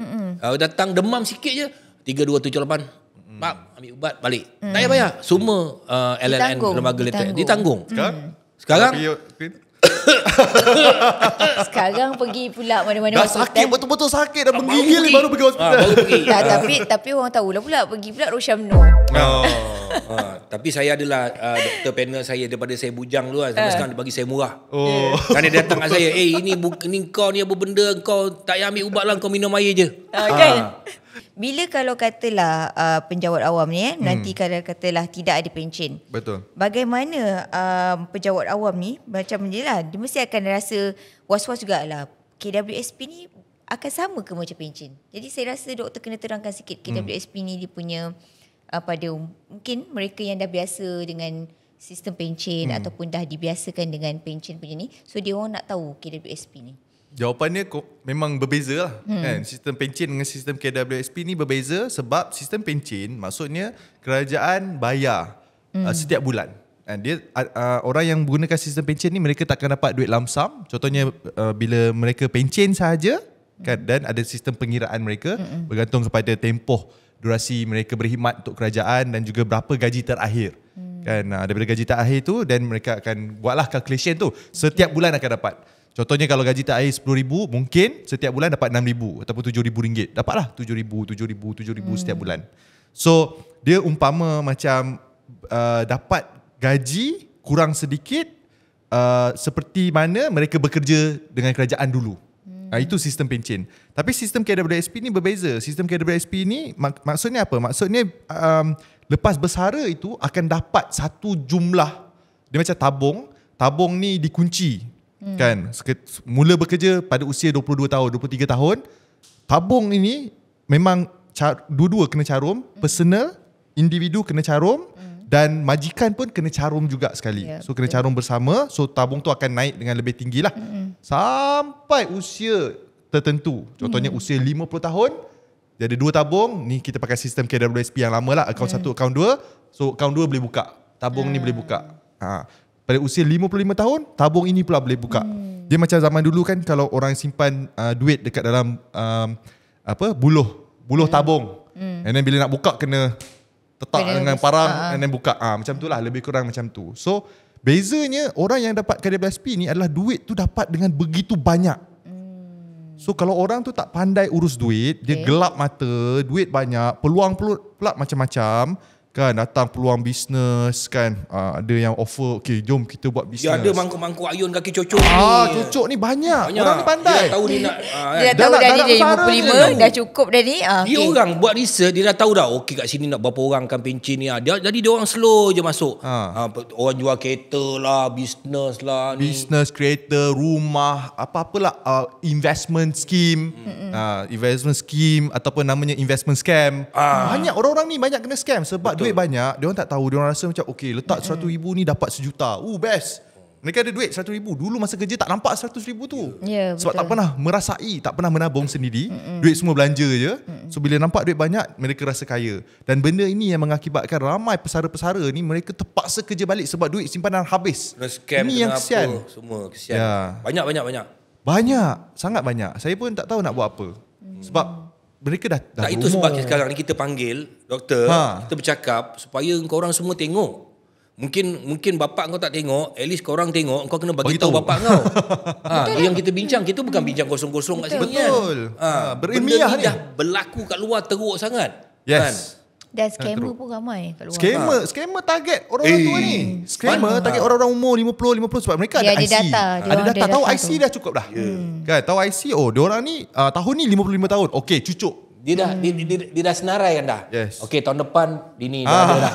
Datang demam sikit je 3278. Pak, ambil ubat balik. Tak payah bayar. Semua LLN lembaga letterek ditanggung. Sekarang Sekarang pergi pula mana-mana Dah sakit, betul-betul sakit, dah menggigil baru pergi hospital. Baru pergi. Tak, tapi orang tahulah pula pergi pula Rosyamno. Tapi saya adalah doktor panel saya daripada saya bujang dulu sampai sekarang dia bagi saya murah. Kan dia datang kat saya, ini kau ni apa benda, kau tak payah ambil ubat lah, kau minum air je. Kan? Bila kalau katalah penjawat awam ni nanti kalau katalah tidak ada pencen. Betul. Bagaimana penjawat awam ni macam ni lah, dia mesti akan rasa was-was jugalah. KWSP ni akan sama ke macam pencen? Jadi saya rasa doktor kena terangkan sikit KWSP ni dia punya pada mungkin mereka yang dah biasa dengan sistem pencen ataupun dah dibiasakan dengan pencen punya ni, so dia orang nak tahu KWSP ni. Jawapannya memang berbeza lah. Kan? Sistem pencen dengan sistem KWSP ni berbeza sebab sistem pencen maksudnya kerajaan bayar setiap bulan. Dia orang yang menggunakan sistem pencen ni mereka takkan dapat duit lump sum. Contohnya bila mereka pencen sahaja kan, dan ada sistem pengiraan mereka bergantung kepada tempoh durasi mereka berkhidmat untuk kerajaan dan juga berapa gaji terakhir. Kan daripada gaji terakhir tu dan mereka akan buatlah calculation tu setiap bulan akan dapat. Contohnya kalau gaji terakhir RM10,000, mungkin setiap bulan dapat RM6,000 ataupun RM7,000. Dapatlah RM7,000 setiap bulan. So, dia umpama macam dapat gaji kurang sedikit seperti mana mereka bekerja dengan kerajaan dulu. Itu sistem pencen. Tapi sistem KWSP ni berbeza. Sistem KWSP ni maksudnya apa? Maksudnya lepas bersara itu akan dapat satu jumlah. Dia macam tabung. Tabung ni dikunci. Kan, mula bekerja pada usia 22 tahun, 23 tahun. Tabung ini memang dua-dua kena carum, personal, individu kena carum dan majikan pun kena carum juga sekali. So kena carum bersama, so tabung tu akan naik dengan lebih tinggi lah. Sampai usia tertentu. Contohnya usia 50 tahun, dia ada 2 tabung, ni kita pakai sistem KWSP yang lama lah, akaun 1, akaun 2. So akaun 2 boleh buka, tabung ni boleh buka. Pada usia 55 tahun, tabung ini pula boleh buka. Dia macam zaman dulu kan, kalau orang simpan duit dekat dalam buluh tabung. And then bila nak buka kena tetak dengan parang and then buka. Macam tu lah, lebih kurang macam tu. So bezanya orang yang dapat KWSP ni adalah duit tu dapat dengan begitu banyak. So kalau orang tu tak pandai urus duit, dia gelap mata, duit banyak, peluang pula macam-macam. Kan datang peluang bisnes kan, ada yang offer, okay jom kita buat bisnes. Dia ada mangkuk-mangkuk ayun kaki cocok ni. Cocok ni banyak. Orang ni pandai. Dia dah tahu dia nak dia dah tahu dah dia 55 dah cukup dah ni. Dia orang buat research, dia dah tahu dah okey kat sini nak berapa orang kan pencen ni. Jadi dia orang slow je masuk. Orang jual kereta lah, bisnes lah ni. Bisnes, kereta, rumah, apa-apalah, investment scheme. Investment scheme ataupun namanya investment scam. Banyak orang-orang ni banyak kena scam sebab duit banyak, dia orang tak tahu, dia orang rasa macam okey letak RM100,000 ni dapat RM1,000,000. Best. Mereka ada duit RM100,000. Dulu masa kerja tak nampak RM100,000 tu. Sebab tak pernah merasai, tak pernah menabung sendiri. Duit semua belanja je. So bila nampak duit banyak, mereka rasa kaya. Dan benda ini yang mengakibatkan ramai pesara-pesara ni mereka terpaksa kerja balik sebab duit simpanan habis. Scam ini yang kesian. Semua kesian. Banyak, sangat banyak. Saya pun tak tahu nak buat apa. Sebab mereka dah tak, itu sebab sekarang ni kita panggil doktor, kita bercakap supaya korang semua tengok. Mungkin bapak kau tak tengok, at least korang tengok, kau kena bagi tahu bapak kau. Yang kita bincang, kita bukan bincang kosong-kosong kat sini kan. Berilmiah ni dah berlaku kat luar teruk sangat. Yes. Kan? Dan scammer pun ramai kat luar. Scammer target orang-orang tua ni. Scammer target orang-orang umur 50 sebab mereka ada IC. Ada data. Tahu IC dah cukup dah. Kan, tahu IC, diorang ni tahun ni 55 tahun. Okey, cucuk. Dia dah senarai kan dah. Yes. Okey, tahun depan ni dah ada dah.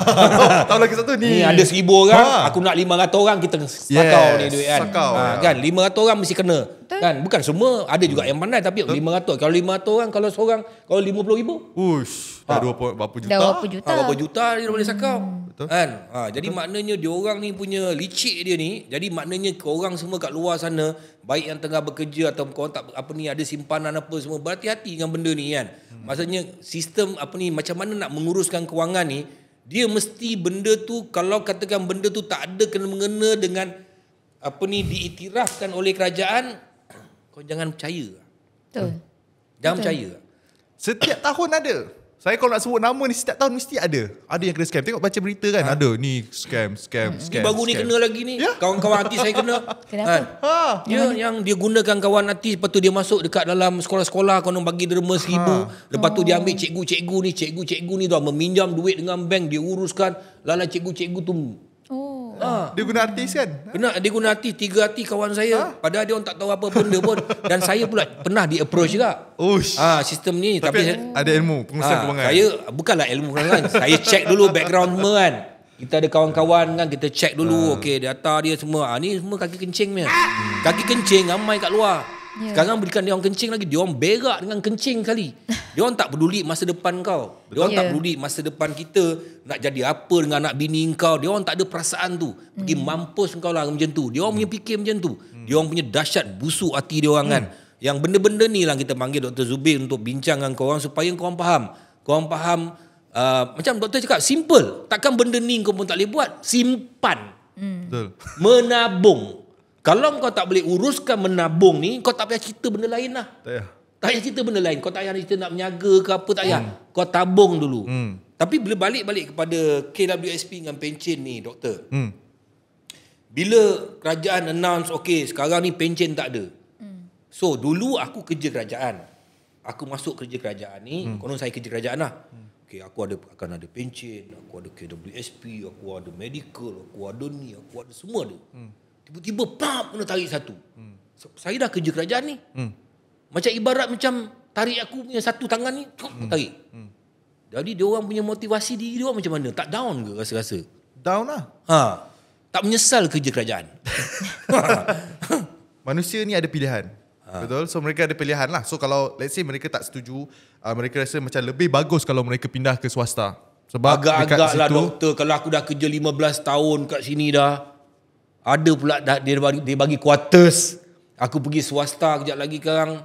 Tahun lagi satu ni. Ni ada 1,000 orang, aku nak 500 orang kita sakau ni duit kan. Kan 500 orang mesti kena. Kan bukan semua, ada juga yang pandai tapi 500. Kalau 500 orang, kalau seorang kalau 50,000. Ush, dah berapa juta? Berapa juta dia boleh sakau. Kan? Jadi maknanya dia orang ni punya licik dia ni. Jadi maknanya korang semua kat luar sana, baik yang tengah bekerja atau korang tak ada simpanan apa semua, berhati-hati dengan benda ni kan. Maksudnya sistem macam mana nak menguruskan kewangan ni, dia mesti benda tu, kalau katakan benda tu tak ada kena-mengena dengan diiktirafkan oleh kerajaan, kau jangan percaya. Betul. Jangan percaya. Setiap tahun ada. Saya kalau nak sebut nama ni setiap tahun mesti ada yang kena scam. Tengok baca berita kan, ada ni scam. Ni baru ni kena lagi ni. Kawan-kawan artis saya kena. Kenapa? Yang dia gunakan kawan artis, lepas tu dia masuk dekat dalam sekolah-sekolah, konon bagi derma 1,000. Lepas tu dia ambil cikgu-cikgu ni tu meminjam duit dengan bank, dia uruskan. Lala cikgu-cikgu tu. Dia guna artis kan? Dia guna artis, 3 artis kawan saya. Padahal dia orang tak tahu apa benda pun. Dan saya pula pernah di approach juga. Sistem ni. Tapi ada ilmu pengurusan kewangan. Saya bukanlah ilmu kewangan. Saya check dulu background semua kan. Kita ada kawan-kawan kan, kita check dulu. Okey, data dia semua. Ni semua kaki kencing punya. Kaki kencing ramai kat luar. Sekarang berikan dia orang kencing lagi, dia orang berak dengan kencing kali. Dia orang tak peduli masa depan kau. Dia orang tak peduli masa depan kita nak jadi apa dengan anak bini kau. Dia orang tak ada perasaan tu. Pergi mampus kau lah macam tu. Dia orang punya fikir macam tu. Dia orang punya dahsyat busuk hati dia orang kan. Yang benda-benda ni lah kita panggil Dr. Zubir untuk bincang dengan kau orang supaya kau orang faham. Kau orang faham macam doktor cakap simple. Takkan benda ni kau pun tak boleh buat. Simpan. Betul. Menabung. Kalau kau tak boleh uruskan menabung ni, kau tak payah cerita benda lain lah. Tak payah cerita benda lain. Kau tak payah cerita nak menyaga ke apa, tak payah. Kau tabung dulu. Tapi bila balik kepada KWSP dengan pencen ni, doktor. Bila kerajaan announce, okay, sekarang ni pencen tak ada. So, dulu aku kerja kerajaan. Aku masuk kerja kerajaan ni, konon saya kerja kerajaan lah. Okay, aku akan ada pencen, aku ada KWSP, aku ada medical, aku ada ni, aku ada semua ada. Tiba-tiba kena tarik satu. Saya dah kerja kerajaan ni. Macam ibarat macam tarik aku punya satu tangan ni, tarik. Jadi dia orang punya motivasi diri dia orang macam mana? Tak down ke rasa-rasa? Down lah. Tak menyesal kerja kerajaan. Manusia ni ada pilihan. Betul? So mereka ada pilihan lah. So kalau let's say mereka tak setuju, mereka rasa macam lebih bagus kalau mereka pindah ke swasta. Sebab agak-agak lah doktor, kalau aku dah kerja 15 tahun kat sini dah, ada pula dia bagi quarters. Aku pergi swasta kejap lagi sekarang.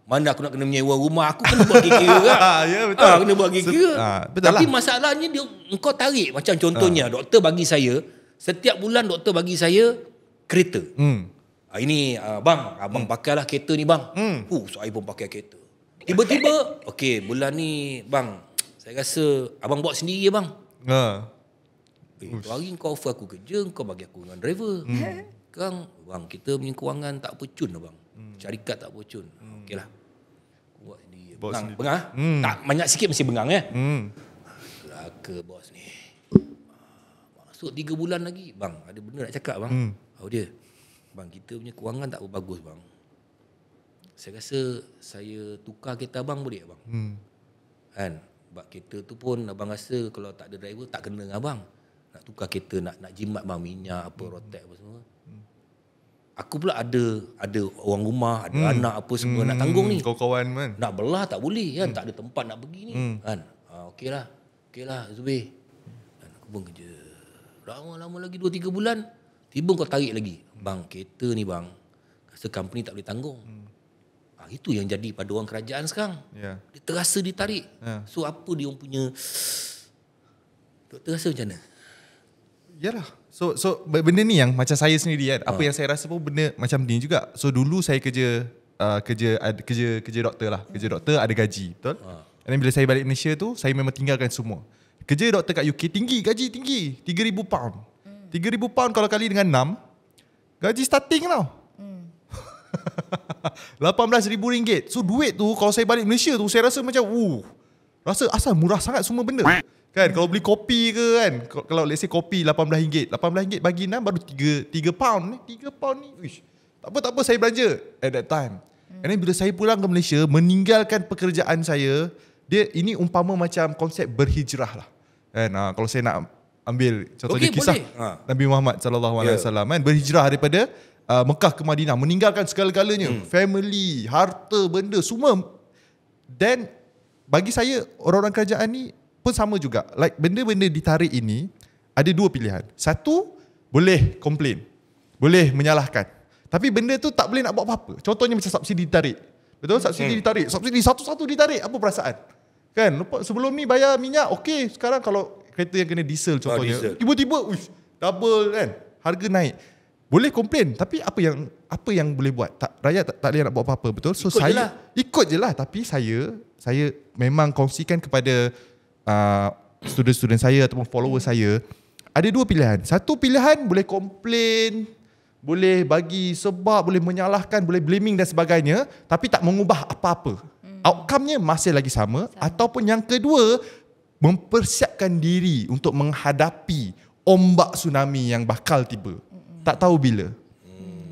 Mana aku nak kena menyewa rumah, aku kena buat kira kan. Ya betul. Kena buat kira. Tapi lah. masalahnya engkau tarik. Macam contohnya doktor bagi saya, setiap bulan doktor bagi saya kereta. Ini abang pakailah kereta ni bang. Saya pun pakai kereta. Tiba-tiba okey, bulan ni bang, saya rasa abang bawa sendiri ya bang. Hari kau offer aku kerja, kau bagi aku dengan driver. Sekarang bang, kita punya kewangan tak pecun lah bang. Syarikat tak pecun. Okeylah. Aku buat sendiri. Bengang. Tak banyak sikit mesti bengang ya. Kelaka bos ni. Masuk 3 bulan lagi, bang, ada benda nak cakap bang. Dia. Bang, kita punya kewangan tak bagus bang. Saya rasa saya tukar kereta abang boleh bang? Kan? Sebab kereta tu pun abang rasa kalau tak ada driver tak kena dengan abang. Nak tukar kereta, nak jimat bang, minyak apa, rotek apa semua. Aku pula ada orang rumah, ada anak apa semua nak tanggung ni. Kawan-kawan kan. Nak belah tak boleh kan, tak ada tempat nak pergi ni. Kan? Okeylah Zubir. Dan aku pun kerja. Lama-lama lagi 2-3 bulan, tiba kau tarik lagi. Bang, kereta ni bang, rasa company tak boleh tanggung. Itu yang jadi pada orang kerajaan sekarang. Dia terasa ditarik. So apa dia orang punya, doktor rasa macam mana? Yalah. So benda ni yang macam saya sendiri kan. Apa yang saya rasa pun benda macam ni juga. So dulu saya kerja doktor lah. Kerja doktor ada gaji, betul? Dan bila saya balik Malaysia tu, saya memang tinggalkan semua. Kerja doktor kat UK tinggi, gaji tinggi, £3,000. £3,000 kalau kali dengan 6, gaji starting tau. RM18,000. So duit tu kalau saya balik Malaysia tu, saya rasa macam rasa asal murah sangat semua benda. Kan kalau beli kopi ke kan, kalau let's say kopi RM18, RM18 bagi 6 baru 3 pound ni. 3 pound ni. Uish. Tak apa saya belanja at that time. And then bila saya pulang ke Malaysia, meninggalkan pekerjaan saya, ini umpama macam konsep berhijrah lah. Kan kalau saya nak ambil contohnya kisah Nabi Muhammad SAW kan, berhijrah daripada Mekah ke Madinah, meninggalkan segala-galanya, family, harta, benda semua. Dan bagi saya orang-orang kerajaan ni pun sama juga. Like benda-benda ditarik ini ada 2 pilihan. Satu, boleh komplain, boleh menyalahkan. Tapi benda tu tak boleh nak buat apa-apa. Contohnya macam subsidi ditarik. Betul? Subsidi ditarik. Subsidi satu-satu ditarik. Apa perasaan? Kan? Sebelum ni bayar minyak, okey. Sekarang kalau kereta yang kena diesel contohnya, tiba-tiba double kan, harga naik. Boleh komplain, tapi apa yang boleh buat? Rakyat tak boleh nak buat apa-apa, betul? So ikut je lah. Tapi saya memang kongsikan kepada student-student saya ataupun follower saya, ada dua pilihan. Satu pilihan boleh komplain, boleh bagi sebab, boleh menyalahkan, boleh blaming dan sebagainya, tapi tak mengubah apa-apa. Outcome-nya masih lagi sama. Ataupun yang kedua, mempersiapkan diri untuk menghadapi ombak tsunami yang bakal tiba. Tak tahu bila.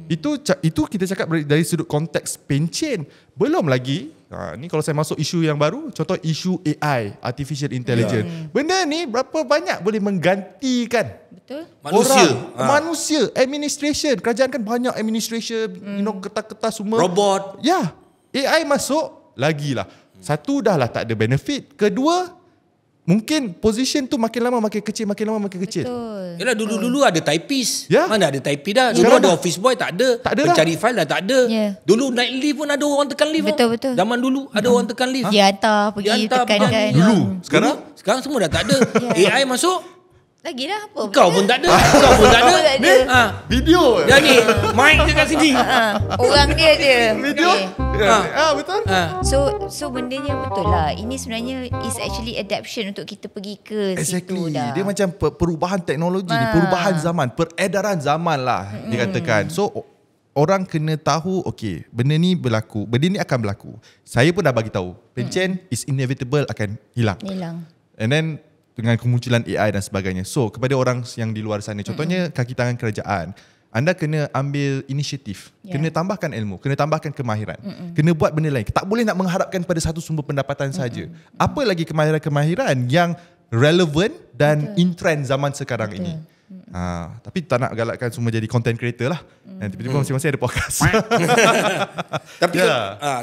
Itu kita cakap dari sudut konteks pencen. Belum lagi, ni kalau saya masuk isu yang baru, contoh isu AI, Artificial Intelligence. Benda ni berapa banyak boleh menggantikan Betul. manusia, administration. Kerajaan kan banyak administration, kertas-kertas semua. Robot. Ya, AI masuk, lagilah. Satu dah lah tak ada benefit. Kedua, mungkin position tu makin lama makin kecil, makin lama makin kecil. Betul. Yalah dulu ada typist. Ya. Mana ada typist dah. Dulu Sekarang ada dah. office boy, tak ada. Tak ada Pencari file dah tak ada. Ya. Dulu naik lift pun ada orang tekan lift. Betul. Zaman dulu ada orang tekan lift. Dia hantar pergi Dia hantar tekankan. pergi. Dulu. Sekarang Sekarang semua dah tak ada. AI masuk, Lagilah apa? kau pun tak ada. Kau pun tak ada. Tak ada. video. Dah ni, mic je kat sini. Orang dia je. Video. Okay. Betul. So bendanya betul lah. Ini sebenarnya is actually adaptation untuk kita pergi ke Exactly. situ dah. Dia macam perubahan teknologi ni, perubahan zaman, peredaran zaman lah dikatakan. So orang kena tahu, okay, benda ni berlaku, benda ni akan berlaku. Saya pun dah bagi tahu, pencen is inevitable akan hilang. And then dengan kemunculan AI dan sebagainya. So kepada orang yang di luar sana, contohnya kaki tangan kerajaan, anda kena ambil inisiatif, kena tambahkan ilmu, kena tambahkan kemahiran, kena buat benda lain. Tak boleh nak mengharapkan pada satu sumber pendapatan saja. Apa lagi kemahiran-kemahiran yang relevan dan in trend zaman sekarang ini. Tapi tak nak galakkan semua jadi content creator lah. Dan tiba-tiba masing-masing ada podcast.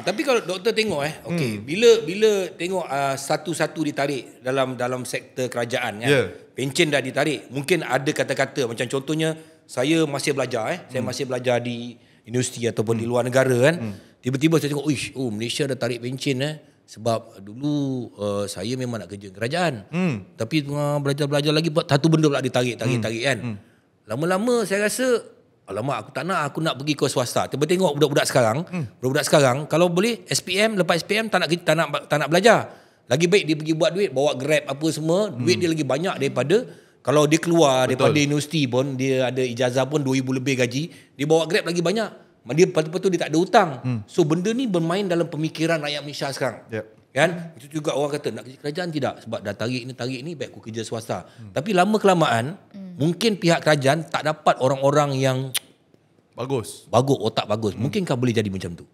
Tapi kalau doktor tengok okey, bila tengok satu-satu ditarik dalam sektor kerajaan kan. Pencen dah ditarik. Mungkin ada kata-kata macam contohnya saya masih belajar saya masih belajar di universiti ataupun di luar negara kan. Tiba-tiba saya tengok, Malaysia dah tarik pencen sebab dulu saya memang nak kerja kerajaan. Tapi tengah belajar lagi buat satu benda pula ditarik kan. Lama-lama saya rasa alamak aku tak nak, aku nak pergi ke swasta. Tiba tengok budak-budak sekarang kalau boleh SPM, lepas SPM tak nak belajar. Lagi baik dia pergi buat duit, bawa Grab apa semua, duit dia lagi banyak daripada kalau dia keluar daripada universiti pun dia ada ijazah pun 2,000 lebih gaji, dia bawa Grab lagi banyak. Dia betul-betul dia tak ada hutang. So benda ni bermain dalam pemikiran rakyat Malaysia sekarang. Kan? Itu juga orang kata nak kerja kerajaan tidak, sebab dah tarik ni baik aku kerja swasta. Tapi lama kelamaan mungkin pihak kerajaan tak dapat orang-orang yang Bagus, otak bagus. Mungkinkah boleh jadi macam tu?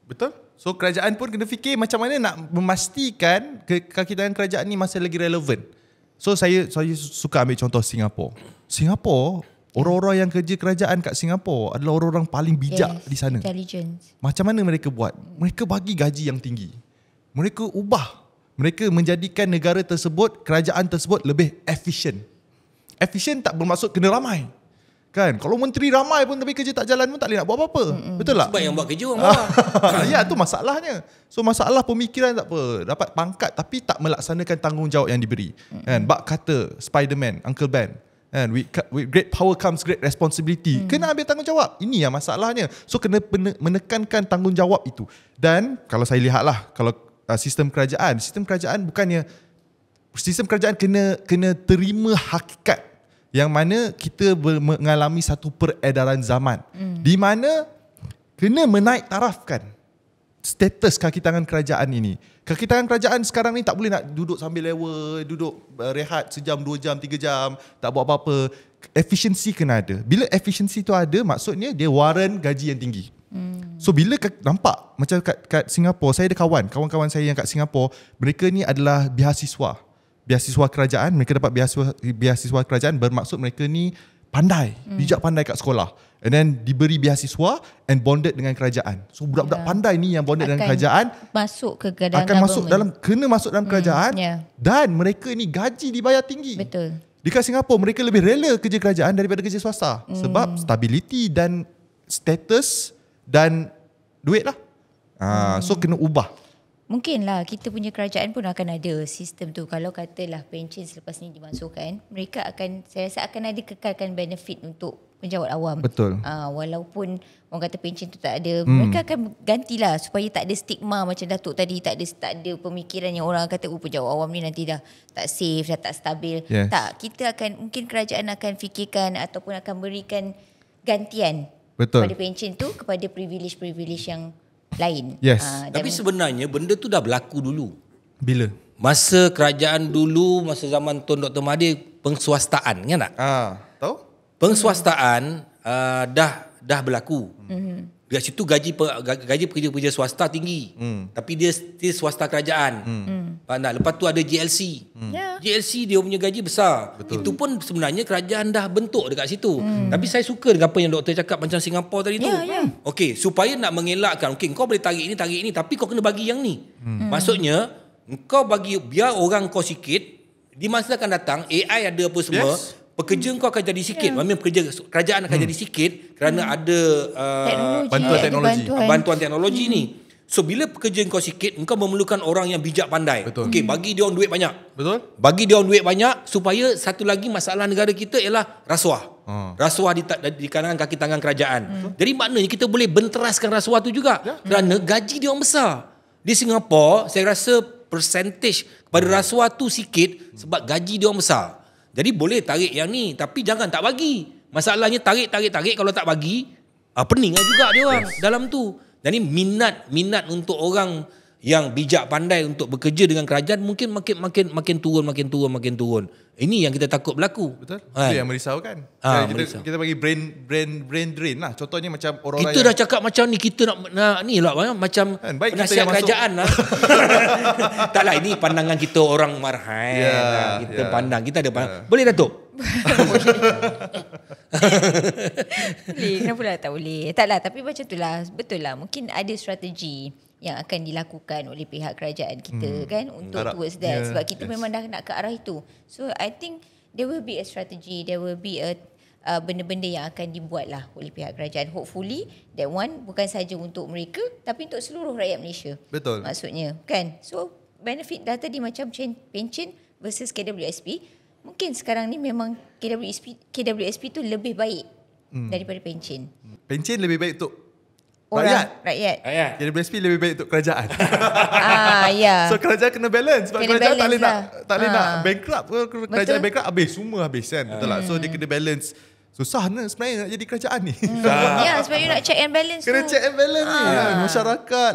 betul. So kerajaan pun kena fikir macam mana nak memastikan kaki tangan kerajaan ni masih lagi relevan. So saya suka ambil contoh Singapura, orang-orang yang kerja kerajaan kat Singapura adalah orang-orang paling bijak di sana. Intelligence. Macam mana mereka buat? Mereka bagi gaji yang tinggi. Mereka ubah. Mereka menjadikan negara tersebut, kerajaan tersebut lebih efisien. Efisien tak bermaksud kena ramai. Kan? Kalau menteri ramai pun tapi kerja tak jalan pun tak boleh nak buat apa-apa. Betul tak? Sebab yang buat kerja orang bawah. Ya, tu masalahnya. So masalah pemikiran tak apa. Dapat pangkat tapi tak melaksanakan tanggungjawab yang diberi. Kan? Bak kata Spiderman, Uncle Ben. And with great power comes great responsibility. Kena ambil tanggungjawab. Ini yang masalahnya. So kena menekankan tanggungjawab itu. Dan kalau saya lihatlah, kalau sistem kerajaan bukannya, sistem kerajaan kena terima hakikat yang mana kita mengalami satu peredaran zaman di mana kena menaik tarafkan status kaki tangan kerajaan ini. Kaki tangan kerajaan sekarang ni tak boleh nak duduk sambil lewa, duduk rehat sejam, 2 jam, 3 jam, tak buat apa-apa. Efisiensi kena ada. Bila efisiensi tu ada, maksudnya dia warrant gaji yang tinggi. So bila nampak macam kat Singapura, saya ada kawan-kawan saya yang kat Singapura, mereka ni adalah beasiswa kerajaan, mereka dapat beasiswa kerajaan bermaksud mereka ni pandai, bijak pandai kat sekolah. And then diberi beasiswa and bonded dengan kerajaan. So budak-budak pandai ni yang bonded dengan kerajaan masuk ke dalam akan masuk dalam kerajaan dan mereka ni gaji dibayar tinggi. Betul. Dekat Singapura mereka lebih rela kerja kerajaan daripada kerja swasta sebab stability dan status dan duit lah. So kena ubah. Mungkinlah kita punya kerajaan pun akan ada sistem tu. Kalau katalah pencen selepas ni dimasukkan, mereka akan, saya rasa akan ada kekalkan benefit untuk penjawat awam. Betul. Walaupun orang kata pencen tu tak ada, mereka akan gantilah supaya tak ada stigma macam Datuk tadi, tak ada pemikiran yang orang kata penjawat awam ni nanti dah tak safe, dah tak stabil. Yes. Tak, kita akan, mungkin kerajaan akan fikirkan ataupun akan berikan gantian Betul. pada pencen tu kepada privilege-privilege yang lain. Yes. Dan Tapi sebenarnya benda tu dah berlaku dulu. Bila? Masa kerajaan dulu, masa zaman Tun Dr. Mahathir, pengswastaan, kan tak? Tahu? Pengswastaan dah berlaku. Dekat situ gaji pekerja-pekerja swasta tinggi. Tapi dia still swasta kerajaan. Faham tak? Lepas tu ada GLC. GLC dia punya gaji besar. Betul. Itu pun sebenarnya kerajaan dah bentuk dekat situ. Tapi saya suka dengan apa yang doktor cakap macam Singapura tadi tu. Okey, supaya nak mengelakkan, okey kau boleh tarik ini, tapi kau kena bagi yang ni. Maksudnya kau bagi, biar orang kau sikit, di masa akan datang AI ada apa semua. Yes. Pekerja kau akan jadi sikit. Maksudnya pekerja kerajaan akan jadi sikit kerana ada bantuan teknologi ni. So bila pekerja kau sikit, kau memerlukan orang yang bijak pandai. Okey, bagi dia orang duit banyak. Betul. Bagi dia orang duit banyak supaya satu lagi masalah negara kita ialah rasuah. Rasuah di kalangan kaki tangan kerajaan. Jadi maknanya kita boleh benteraskan rasuah tu juga. Kerana gaji dia orang besar. Di Singapura, saya rasa percentage kepada rasuah tu sikit sebab gaji dia orang besar. Jadi boleh tarik yang ni, tapi jangan tak bagi. Masalahnya tarik kalau tak bagi, pening lah juga dia orang dalam tu. Jadi minat untuk orang yang bijak pandai untuk bekerja dengan kerajaan mungkin makin turun. Ini yang kita takut berlaku. Betul. Itu yang merisaukan. Kita bagi brain drain lah. Contohnya macam orang-orang kita dah cakap macam ni, kita nak ni lah macam penasihat kerajaan lah. Taklah, ini pandangan kita orang marhain. Kita pandang, kita ada pandang. Boleh Datuk? Boleh, kenapa lah tak boleh? Taklah, tapi macam tu lah. Betul lah, mungkin ada strategi yang akan dilakukan oleh pihak kerajaan kita kan untuk towards that, sebab kita memang dah nak ke arah itu. So I think there will be a strategy, there will be a benda-benda yang akan dibuat lah oleh pihak kerajaan. Hopefully that one bukan saja untuk mereka tapi untuk seluruh rakyat Malaysia. Betul. Maksudnya kan. So benefit dah tadi macam pencen versus KWSP, mungkin sekarang ni memang KWSP tu lebih baik daripada pencen. Pencen lebih baik untuk Rakyat. KWSP lebih baik untuk kerajaan. Ya. So kerajaan kena balance. Sebab Kena kerajaan balance tak boleh nak bankrupt. Kerajaan bankrupt semua habis kan. Betul tak? So dia kena balance. Susah sebenarnya nak jadi kerajaan ni. Ya, sebab you nak check and balance kena tu. check and balance ni kan. Masyarakat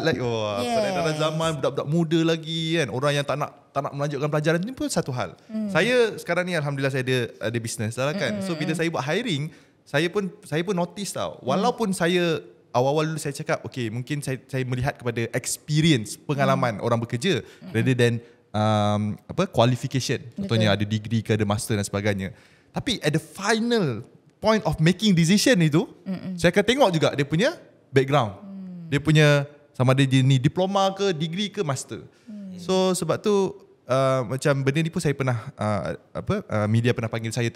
dalam zaman budak-budak muda lagi kan. Orang yang tak nak melanjutkan pelajaran ni pun satu hal. Saya sekarang ni alhamdulillah saya ada business lah kan. So bila saya buat hiring, saya pun notice tau. Walaupun saya awal-awal dulu saya cakap, okay, mungkin saya melihat kepada experience, pengalaman orang bekerja rather than qualification. Contohnya ada degree ke, ada master dan sebagainya. Tapi at the final point of making decision itu, saya akan tengok juga dia punya background. Dia punya sama ada dia ni diploma ke, degree ke, master. So sebab tu macam benda ni pun saya pernah media pernah panggil saya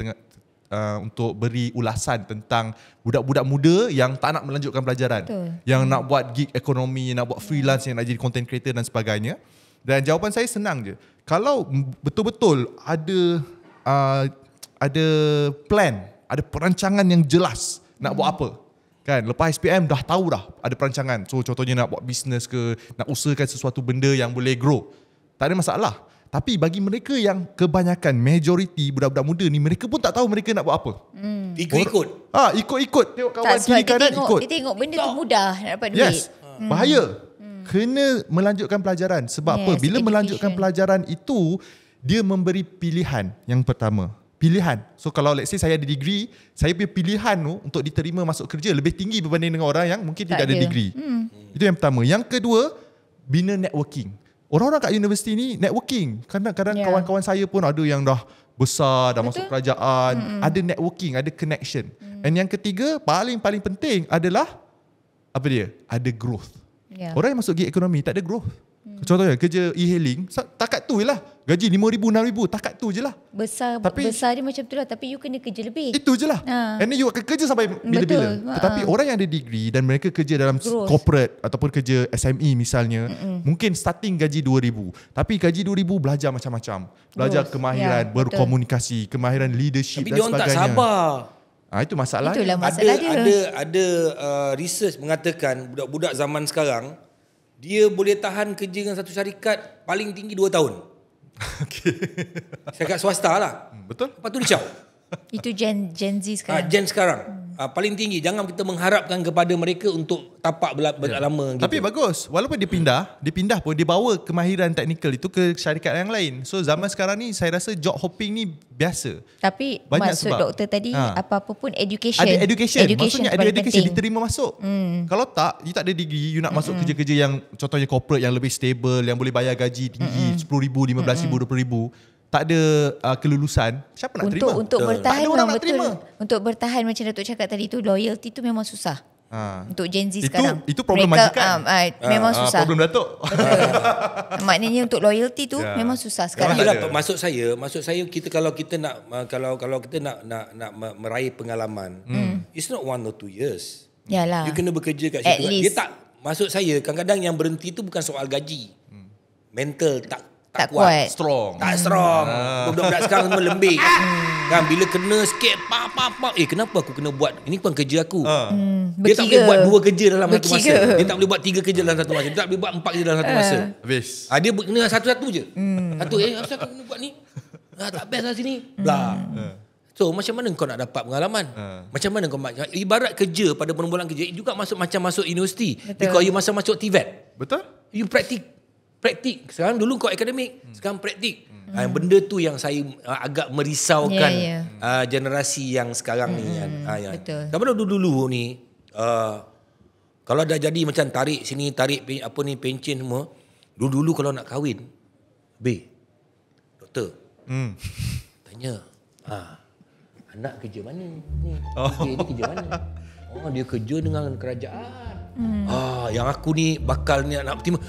untuk beri ulasan tentang budak-budak muda yang tak nak melanjutkan pelajaran. Betul. Yang nak buat gig ekonomi, nak buat freelance, yang nak jadi content creator dan sebagainya. Dan jawapan saya senang je. Kalau betul-betul ada plan, ada perancangan yang jelas nak buat apa. Kan, lepas SPM dah tahu dah ada perancangan. So contohnya nak buat bisnes ke, nak usahakan sesuatu benda yang boleh grow. Tak ada masalah. Tapi bagi mereka yang kebanyakan, majoriti budak-budak muda ni, mereka pun tak tahu mereka nak buat apa. Ikut-ikut. Ikut-ikut. Tengok kawan kiri kanan ikut. Dia tengok benda tu mudah nak dapat duit. Yes. Bahaya. Kena melanjutkan pelajaran. Sebab apa? Bila melanjutkan pelajaran itu, dia memberi pilihan yang pertama. Pilihan. So kalau let's say saya ada degree, saya punya pilihan tu untuk diterima masuk kerja lebih tinggi berbanding dengan orang yang mungkin tidak ada degree. Itu yang pertama. Yang kedua, bina networking. Orang-orang kat universiti ni networking. Kadang-kadang kawan-kawan saya pun ada yang dah besar, dah masuk kerajaan, ada networking, ada connection. And yang ketiga, paling penting adalah apa dia? Ada growth. Orang yang masuk gig ekonomi tak ada growth. Contohnya kerja e-hailing, takat tu je lah. Gaji 5,000, 6,000, takat tu je lah. Besar dia macam tu lah, tapi you kena kerja lebih. Itu je lah. And then you akan kerja sampai bila-bila. Tetapi orang yang ada degree dan mereka kerja dalam corporate ataupun kerja SME misalnya, mungkin starting gaji 2,000. Tapi gaji 2,000 belajar macam-macam. Belajar kemahiran berkomunikasi, kemahiran leadership Tapi dan dia orang sebagainya. tak sabar. Itu masalah. Itulah masalah dia. Ada research mengatakan budak-budak zaman sekarang dia boleh tahan kerja dengan satu syarikat paling tinggi 2 tahun. Syarikat swasta lah. Betul. Lepas tu dia caw. Itu Gen Z sekarang. Gen sekarang. Paling tinggi. Jangan kita mengharapkan kepada mereka untuk tapak lama gitu. Tapi bagus. Walaupun dia pindah pun dia bawa kemahiran teknikal itu ke syarikat yang lain. So zaman sekarang ni saya rasa job hopping ni biasa. Tapi banyak maksud sebab. doktor tadi apa-apa pun education. Ada education. Maksudnya ada education penting. diterima masuk. Kalau tak, you tak ada degree, you nak masuk kerja-kerja yang contohnya corporate yang lebih stable, yang boleh bayar gaji tinggi, 10,000, 15,000, 20,000. Tak ada kelulusan, siapa nak terima? Untuk bertahan tak ada orang nak betul. terima. Untuk bertahan macam Datuk cakap tadi tu, loyalty tu memang susah. Untuk Gen Z sekarang. Itu problem majikan. Memang susah. Problem Datuk. Maknanya untuk loyalty tu memang susah sekarang. Maksud saya kita kalau kita nak meraih pengalaman, it's not 1 or 2 years. Yalah. You kena bekerja kat At situ. least. Dia tak, maksud saya kadang-kadang yang berhenti tu bukan soal gaji. Mental tak kuat. Strong. Tak strong. Budak-budak sekarang semua lembik. Kan bila kena sikit kenapa aku kena buat ini bukan kerja aku. Dia tak boleh buat 2 kerja dalam satu masa. Dia tak boleh buat 3 kerja dalam satu masa. Dia tak boleh buat 4 kerja dalam satu masa. Habis. Dia kena satu-satu je. Satu asal aku kena buat ni? Tak best lah sini. Blah. So macam mana kau nak dapat pengalaman? Macam mana kau ibarat kerja pada permulahan kerja juga masuk universiti. Because you masuk TVET. Betul? You praktik. Sekarang dulu kau akademik, sekarang praktik. Benda tu yang saya agak merisaukan generasi yang sekarang ni kan. Betul. Daripada dulu ni kalau dah jadi macam tarik sini, tarik pencen semua. Dulu kalau nak kahwin, doktor. Tanya, anak kerja mana ni? Dia kerja mana? Dia kerja dengan kerajaan. Yang aku ni bakal ni anak pertama.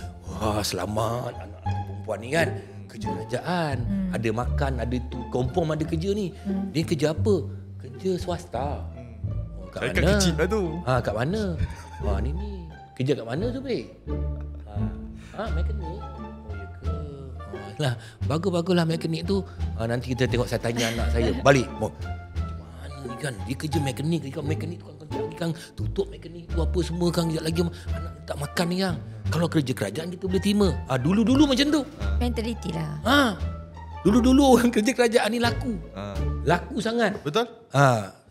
Selamat anak aku perempuan ni kan. Kerja kerajaan. Ada makan, ada tu. Confirm ada kerja ni. Dia kerja apa? Kerja swasta. Kat Saya mana? kecil lah tu. Kat mana? Ni. Kerja kat mana tu, Bek? Mekanik. Ya ke? Lah, baguslah mekanik tu. Nanti kita tengok, saya tanya anak saya. Balik. Mana ni kan? Dia kerja mekanik. Dia mekanik tu kan tutup mekanik tu apa semua kan. Sekejap lagi anak tak makan ni kan. Kalau kerja kerajaan kita boleh terima. Dulu-dulu macam tu. Mentality lah. Dulu-dulu orang kerja kerajaan ni laku. Laku sangat. Betul?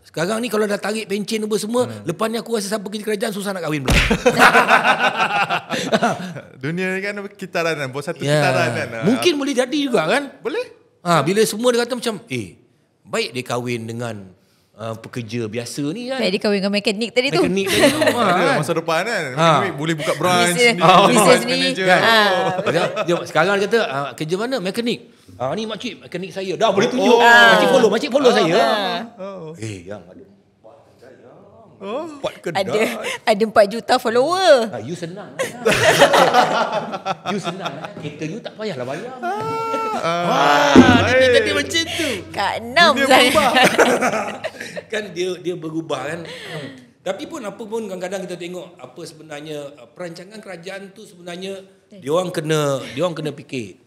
Sekarang ni kalau dah tarik pencen apa semua, lepas ni aku rasa siapa kerja kerajaan susah nak kahwin pula. Dunia ni kan kitaran kan. Buat satu kitaran kan. Mungkin boleh jadi juga kan? Boleh. Bila semua dia kata macam, baik dia kahwin dengan pekerja biasa ni kan. Baik dia kahwin dengan mekanik tadi tu. Mekanik tadi tu. Ada masa depan kan. Boleh buka branch. Business ni. Sekarang dia kata, kerja mana? Mekanik. Ni makcik, mekanik saya. Dah boleh tunjuk. Makcik follow saya. Yang ada 4 kedai. Ada 4 juta follower. You senang lah. You senang lah. Kereta you tak payahlah bayar. Dia kata macam tu. Kak Nam sangat. Kan dia berubah kan. Tapi pun apa pun kadang-kadang kita tengok apa sebenarnya perancangan kerajaan tu sebenarnya dia orang kena fikir.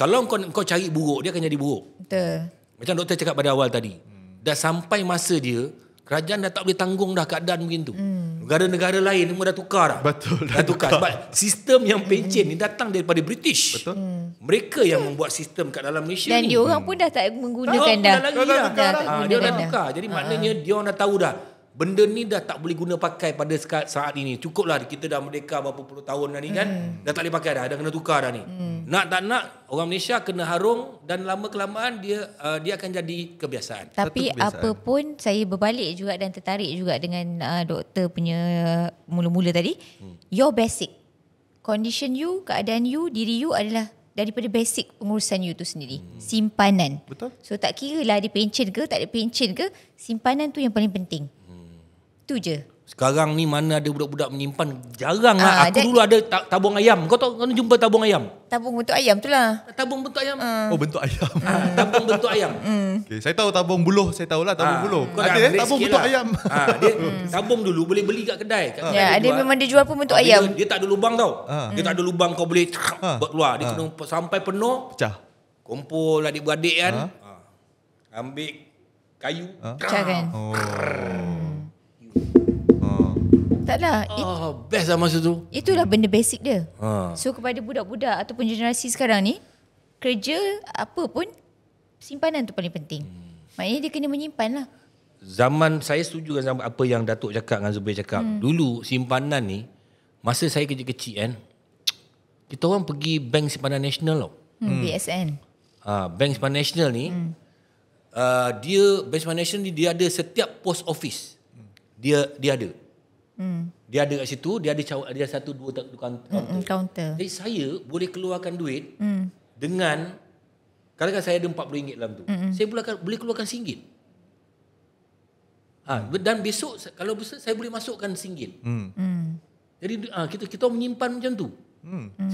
Kalau kau cari buruk, dia akan jadi buruk. Betul. Macam doktor cakap pada awal tadi. Dah sampai masa dia, kerajaan dah tak boleh tanggung dah keadaan macam tu. Negara-negara lain semua dah tukar dah. Betul. Dah tukar. Sebab sistem yang pencen ni datang daripada British. Betul. Mereka yang membuat sistem kat dalam Malaysia Dan ni. dia orang pun dah tak menggunakan dah. Dia dah tukar. Jadi maknanya dia orang dah tahu dah. Benda ni dah tak boleh guna pakai pada saat ini. Cukuplah kita dah merdeka berapa puluh tahun dah ni kan. Dah tak boleh pakai dah kena tukar dah ni. Nak tak nak orang Malaysia kena harung dan lama kelamaan dia akan jadi kebiasaan. Tapi apa pun saya berbalik juga dan tertarik juga dengan doktor punya mula-mula tadi. Your basic condition you, keadaan you, diri you adalah daripada basic pengurusan you tu sendiri. Simpanan. Betul. So tak kira lah ada pencen ke tak ada pencen ke, simpanan tu yang paling penting. Tu je. Sekarang ni mana ada budak-budak menyimpan. Jarang lah. Aku dulu ada tabung ayam. Kau tahu, kau jumpa tabung ayam? Tabung bentuk ayam tu lah. Tabung bentuk ayam. Oh, bentuk ayam. Tabung bentuk ayam. Okay, saya tahu tabung buluh, saya tahulah tabung buluh. Kau Ada dah upgrade tabung sikit bentuk lah. ayam. Dia tabung dulu boleh beli kat kedai. Kat kedai Ya, ada jual. memang dia jual pun bentuk ayam. Dia tak ada lubang tau. Dia tak ada lubang kau boleh buat keluar. Dia kena sampai penuh. Pecah. Kumpul adik-beradik kan. Ambil kayu. Pecahkan. Oh. Taklah. Best lah masa tu. Itulah benda basic dia. Ha. So kepada budak-budak ataupun generasi sekarang ni, kerja apa pun, simpanan tu paling penting. Maknanya dia kena menyimpan lah. Zaman saya setuju dengan apa yang Datuk cakap dengan Zubair cakap. Dulu simpanan ni, masa saya kecil-kecil kan, kita orang pergi Bank Simpanan Nasional tau. BSN. Bank Simpanan Nasional ni, Bank Simpanan Nasional ni dia ada setiap post office. Dia ada. Dia ada kat situ, dia ada 1-2 kaunter. Counter. Jadi saya boleh keluarkan duit dengan, kadang-kadang saya ada RM40 dalam tu. Saya boleh keluarkan RM1. Dan besok kalau besok saya boleh masukkan RM1. Jadi kita menyimpan macam tu.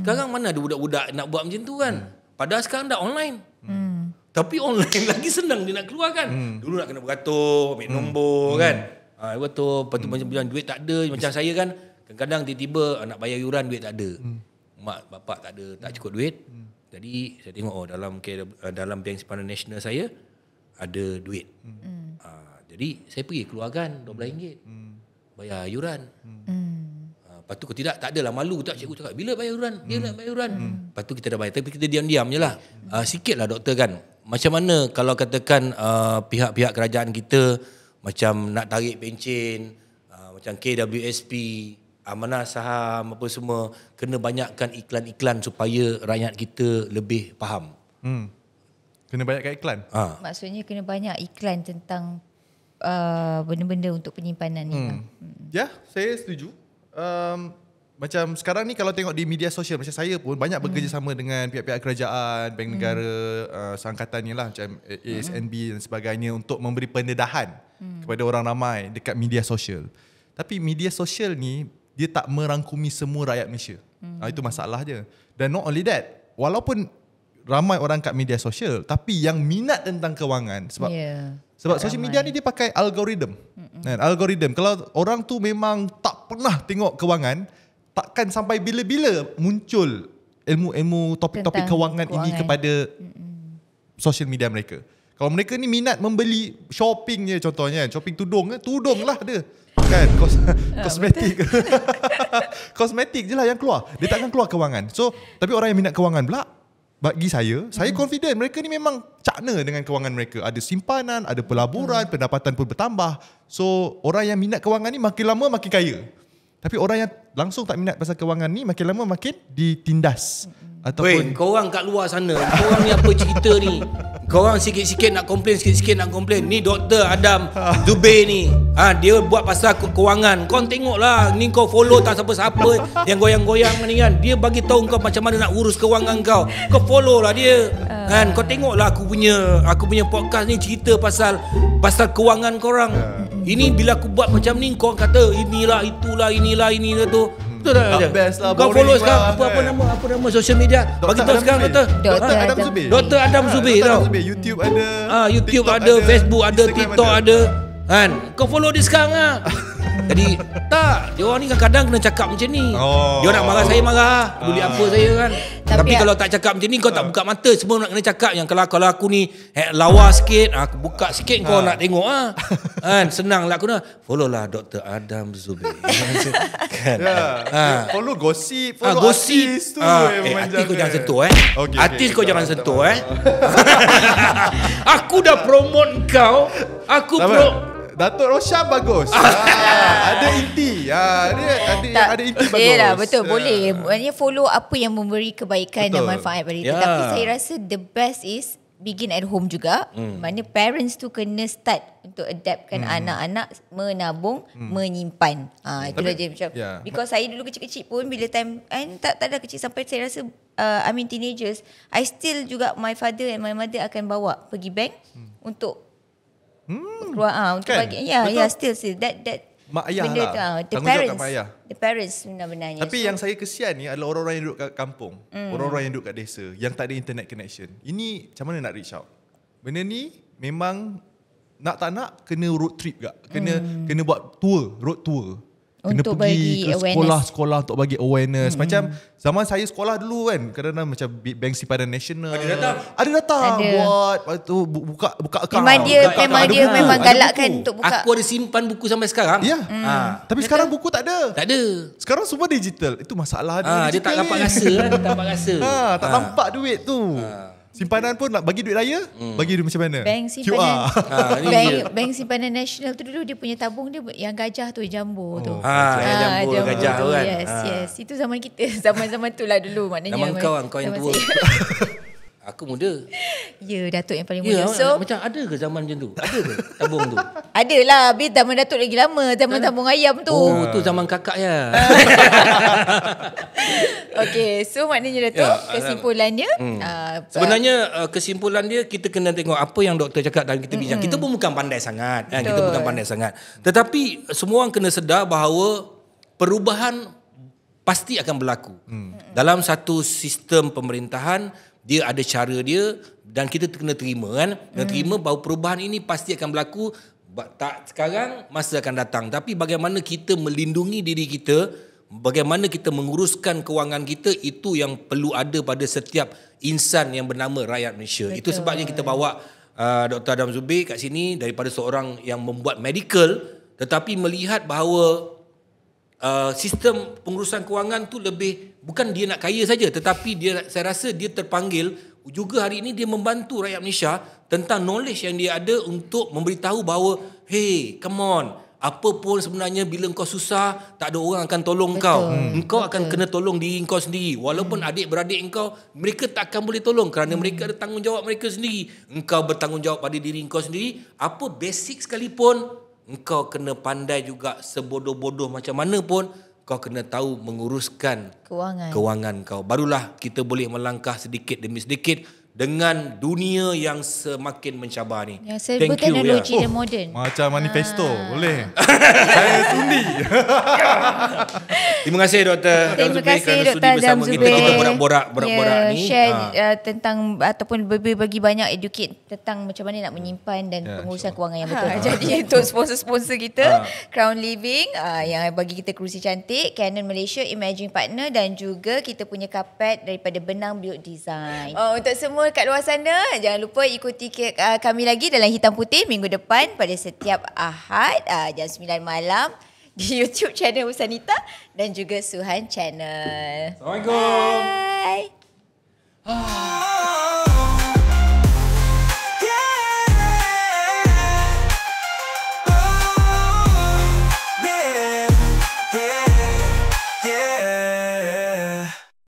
Sekarang mana ada budak-budak nak buat macam tu kan? Padahal sekarang dah online. Tapi online lagi senang dia nak keluarkan. Dulu nak kena beratur, ambil nombor kan. Betul. Lepas tu macam duit tak ada. Macam saya kan, kadang-kadang tiba-tiba nak bayar yuran duit tak ada. Mak bapak tak ada, tak cukup duit. Jadi saya tengok dalam Bank Simpanan Nasional saya ada duit. Jadi saya pergi keluarkan RM12 bayar yuran. Lepas tu kalau tidak, tak adalah malu tak, cikgu cakap bila bayar yuran, dia nak bayar yuran. Lepas tu kita dah bayar, tapi kita diam-diam je lah. Sikit lah doktor kan, macam mana kalau katakan pihak-pihak kerajaan kita macam nak tarik pencen, macam KWSP, amanah saham apa semua, kena banyakkan iklan-iklan supaya rakyat kita lebih faham. Kena banyakkan iklan. Maksudnya kena banyak iklan tentang benda-benda untuk penyimpanan ni. Ya, saya setuju. Macam sekarang ni kalau tengok di media sosial, macam saya pun banyak bekerjasama dengan pihak-pihak kerajaan, bank negara, seangkatan ni lah macam ASNB dan sebagainya untuk memberi pendedahan kepada orang ramai dekat media sosial. Tapi media sosial ni dia tak merangkumi semua rakyat Malaysia. Itu masalah dia. Dan not only that, walaupun ramai orang kat media sosial, tapi yang minat tentang kewangan sebab social media ni dia pakai algoritma. Dan algoritma, kalau orang tu memang tak pernah tengok kewangan, takkan sampai bila-bila muncul ilmu-ilmu topik-topik kewangan ini kepada social media mereka. Kalau mereka ni minat membeli shopping je contohnya, shopping tudung lah dia. Kan kosmetik. Kosmetik je lah yang keluar. Dia takkan keluar kewangan. So, tapi orang yang minat kewangan pula, bagi saya confident mereka ni memang cakna dengan kewangan mereka. Ada simpanan, ada pelaburan, pendapatan pun bertambah. So, orang yang minat kewangan ni makin lama makin kaya. Tapi orang yang langsung tak minat pasal kewangan ni makin lama makin ditindas. Ataupun korang kat luar sana, korang ni apa cerita ni? Korang sikit-sikit nak komplain, Ni Dr. Adam Zubair ni. Dia buat pasal kewangan. Kau tengoklah, ni kau follow tak siapa-siapa yang goyang-goyang ni kan. Dia bagi tahu kau macam mana nak urus kewangan kau. Kau follow lah dia. Kan, kau tengoklah aku punya podcast ni cerita pasal kewangan korang. Ini bila aku buat macam ni, kau kata inilah ini tu. Betul tak? Best lah, Kau follow sekarang apa nama social media? Bagi tahu sekarang Dr. Adam Zubair. Dr. Adam Zubair tau. YouTube ada. YouTube ada, Facebook ada, TikTok ada. Kan? Kau follow dia sekarang lah. Jadi tak, dia orang ni kadang-kadang kena cakap macam ni. Dia nak marah saya marah, peduli apa saya kan. Tapi kalau tak cakap macam ni, kau tak buka mata, semua nak kena cakap. Yang kalau aku ni lawa sikit, aku buka sikit, kau nak tengok kan, senang lah aku nak follow lah Dr. Adam Zubair. Kan? Follow gosip, follow gosip artis tu. artis kau jangan sentuh Okay, artis kau jangan sentuh Aku dah promote kau. Datuk Rosyam bagus. Ada inti. Ada inti bagus. Yalah, betul, boleh. Maknanya follow apa yang memberi kebaikan dan manfaat pada kita. Tapi saya rasa the best is begin at home juga. Maknanya parents tu kena start untuk adaptkan anak-anak menabung, menyimpan. Itulah dia macam. Because saya dulu kecil-kecil pun bila time tak ada kecil sampai saya rasa teenagers, I still juga my father and my mother akan bawa pergi bank untuk keluar untuk kan? bagi still that mak ayah benda lah. tu, the Tanggungjawab kat parents. mak ayah. The parents sebenarnya. Tapi yang saya kesian ni adalah orang-orang yang duduk kat kampung. Orang-orang yang duduk kat desa. Yang tak ada internet connection. Ini macam mana nak reach out? Benda ni memang nak tak nak kena road trip gak. Kena buat tour, road tour. Kena Untuk pergi bagi ke awareness. sekolah-sekolah untuk bagi awareness. Macam zaman saya sekolah dulu kan, kadang-kadang macam Bank Simpanan Nasional. Ada datang. Ada. Buat lepas tu buka account. Memang dia Buka memang account. dia Ada buku, memang ada galakkan buku. untuk buka. Aku ada simpan buku sampai sekarang. Ya. Tapi sekarang buku tak ada. Tak ada. Sekarang semua digital. Itu masalah Dia digital tak ni. dapat rasa kan, tak dapat rasa. Tak nampak duit tu. Simpanan pun nak bagi duit raya, bagi duit macam mana? Bank simpanan ni dia. Bank simpanan nasional tu dulu dia punya tabung dia yang gajah tu, jambu tu. Jambu gajah tu. kan. Yes. Itu zaman kita, zaman-zaman tu lah dulu maknanya. Zaman kau yang zaman tua. saya. Aku muda. Ya, Datuk yang paling Ya, muda. So, macam ada ke zaman macam tu? Ada ke tabung tu? adalah. Habis zaman Datuk lagi lama. Zaman tabung ayam tu. Oh, tu zaman kakak ya. Okay, so maknanya Datuk, kesimpulannya. Sebenarnya kesimpulan dia, kita kena tengok apa yang doktor cakap dan kita bincang. Kita pun bukan pandai sangat. Kita bukan pandai sangat. Tetapi semua orang kena sedar bahawa perubahan pasti akan berlaku. Dalam satu sistem pemerintahan, dia ada cara dia dan kita kena terima kan. Kena terima bahawa perubahan ini pasti akan berlaku. Tak sekarang, masa akan datang. Tapi bagaimana kita melindungi diri kita, bagaimana kita menguruskan kewangan kita, itu yang perlu ada pada setiap insan yang bernama rakyat Malaysia. Betul. Itu sebabnya kita bawa Dr. Adam Zubir kat sini daripada seorang yang membuat medical tetapi melihat bahawa sistem pengurusan kewangan tu lebih, bukan dia nak kaya saja, tetapi saya rasa dia terpanggil juga hari ini dia membantu rakyat Malaysia tentang knowledge yang dia ada untuk memberitahu bahawa hey, come on, apa pun sebenarnya bila kau susah tak ada orang akan tolong kau. Engkau akan kena tolong diri kau sendiri. Walaupun adik-beradik engkau, mereka tak akan boleh tolong kerana mereka ada tanggungjawab mereka sendiri. Engkau bertanggungjawab pada diri engkau sendiri. Apa basic sekalipun, engkau kena pandai juga, sebodoh-bodoh macam mana pun kau kena tahu menguruskan kewangan kau. Barulah kita boleh melangkah sedikit demi sedikit dengan dunia yang semakin mencabar ni. Yang serba teknologi dan moden. Macam manifesto. Boleh. Saya sundi. Terima kasih Dr. Terima kasih kerana Dr. sudi bersama Adam kita. Zubir. Kita borak-borak ni. Share tentang ataupun bagi banyak educate tentang macam mana nak menyimpan dan pengurusan kewangan yang betul. Jadi untuk sponsor-sponsor kita, Crown Living yang bagi kita kerusi cantik, Canon Malaysia, Imaging Partner dan juga kita punya kapet daripada Benang Build Design. Untuk semua kat luar sana, jangan lupa ikuti kami lagi dalam Hitam Putih minggu depan pada setiap Ahad jam 9 malam di YouTube channel Usanita dan juga Suhan Channel. Assalamualaikum.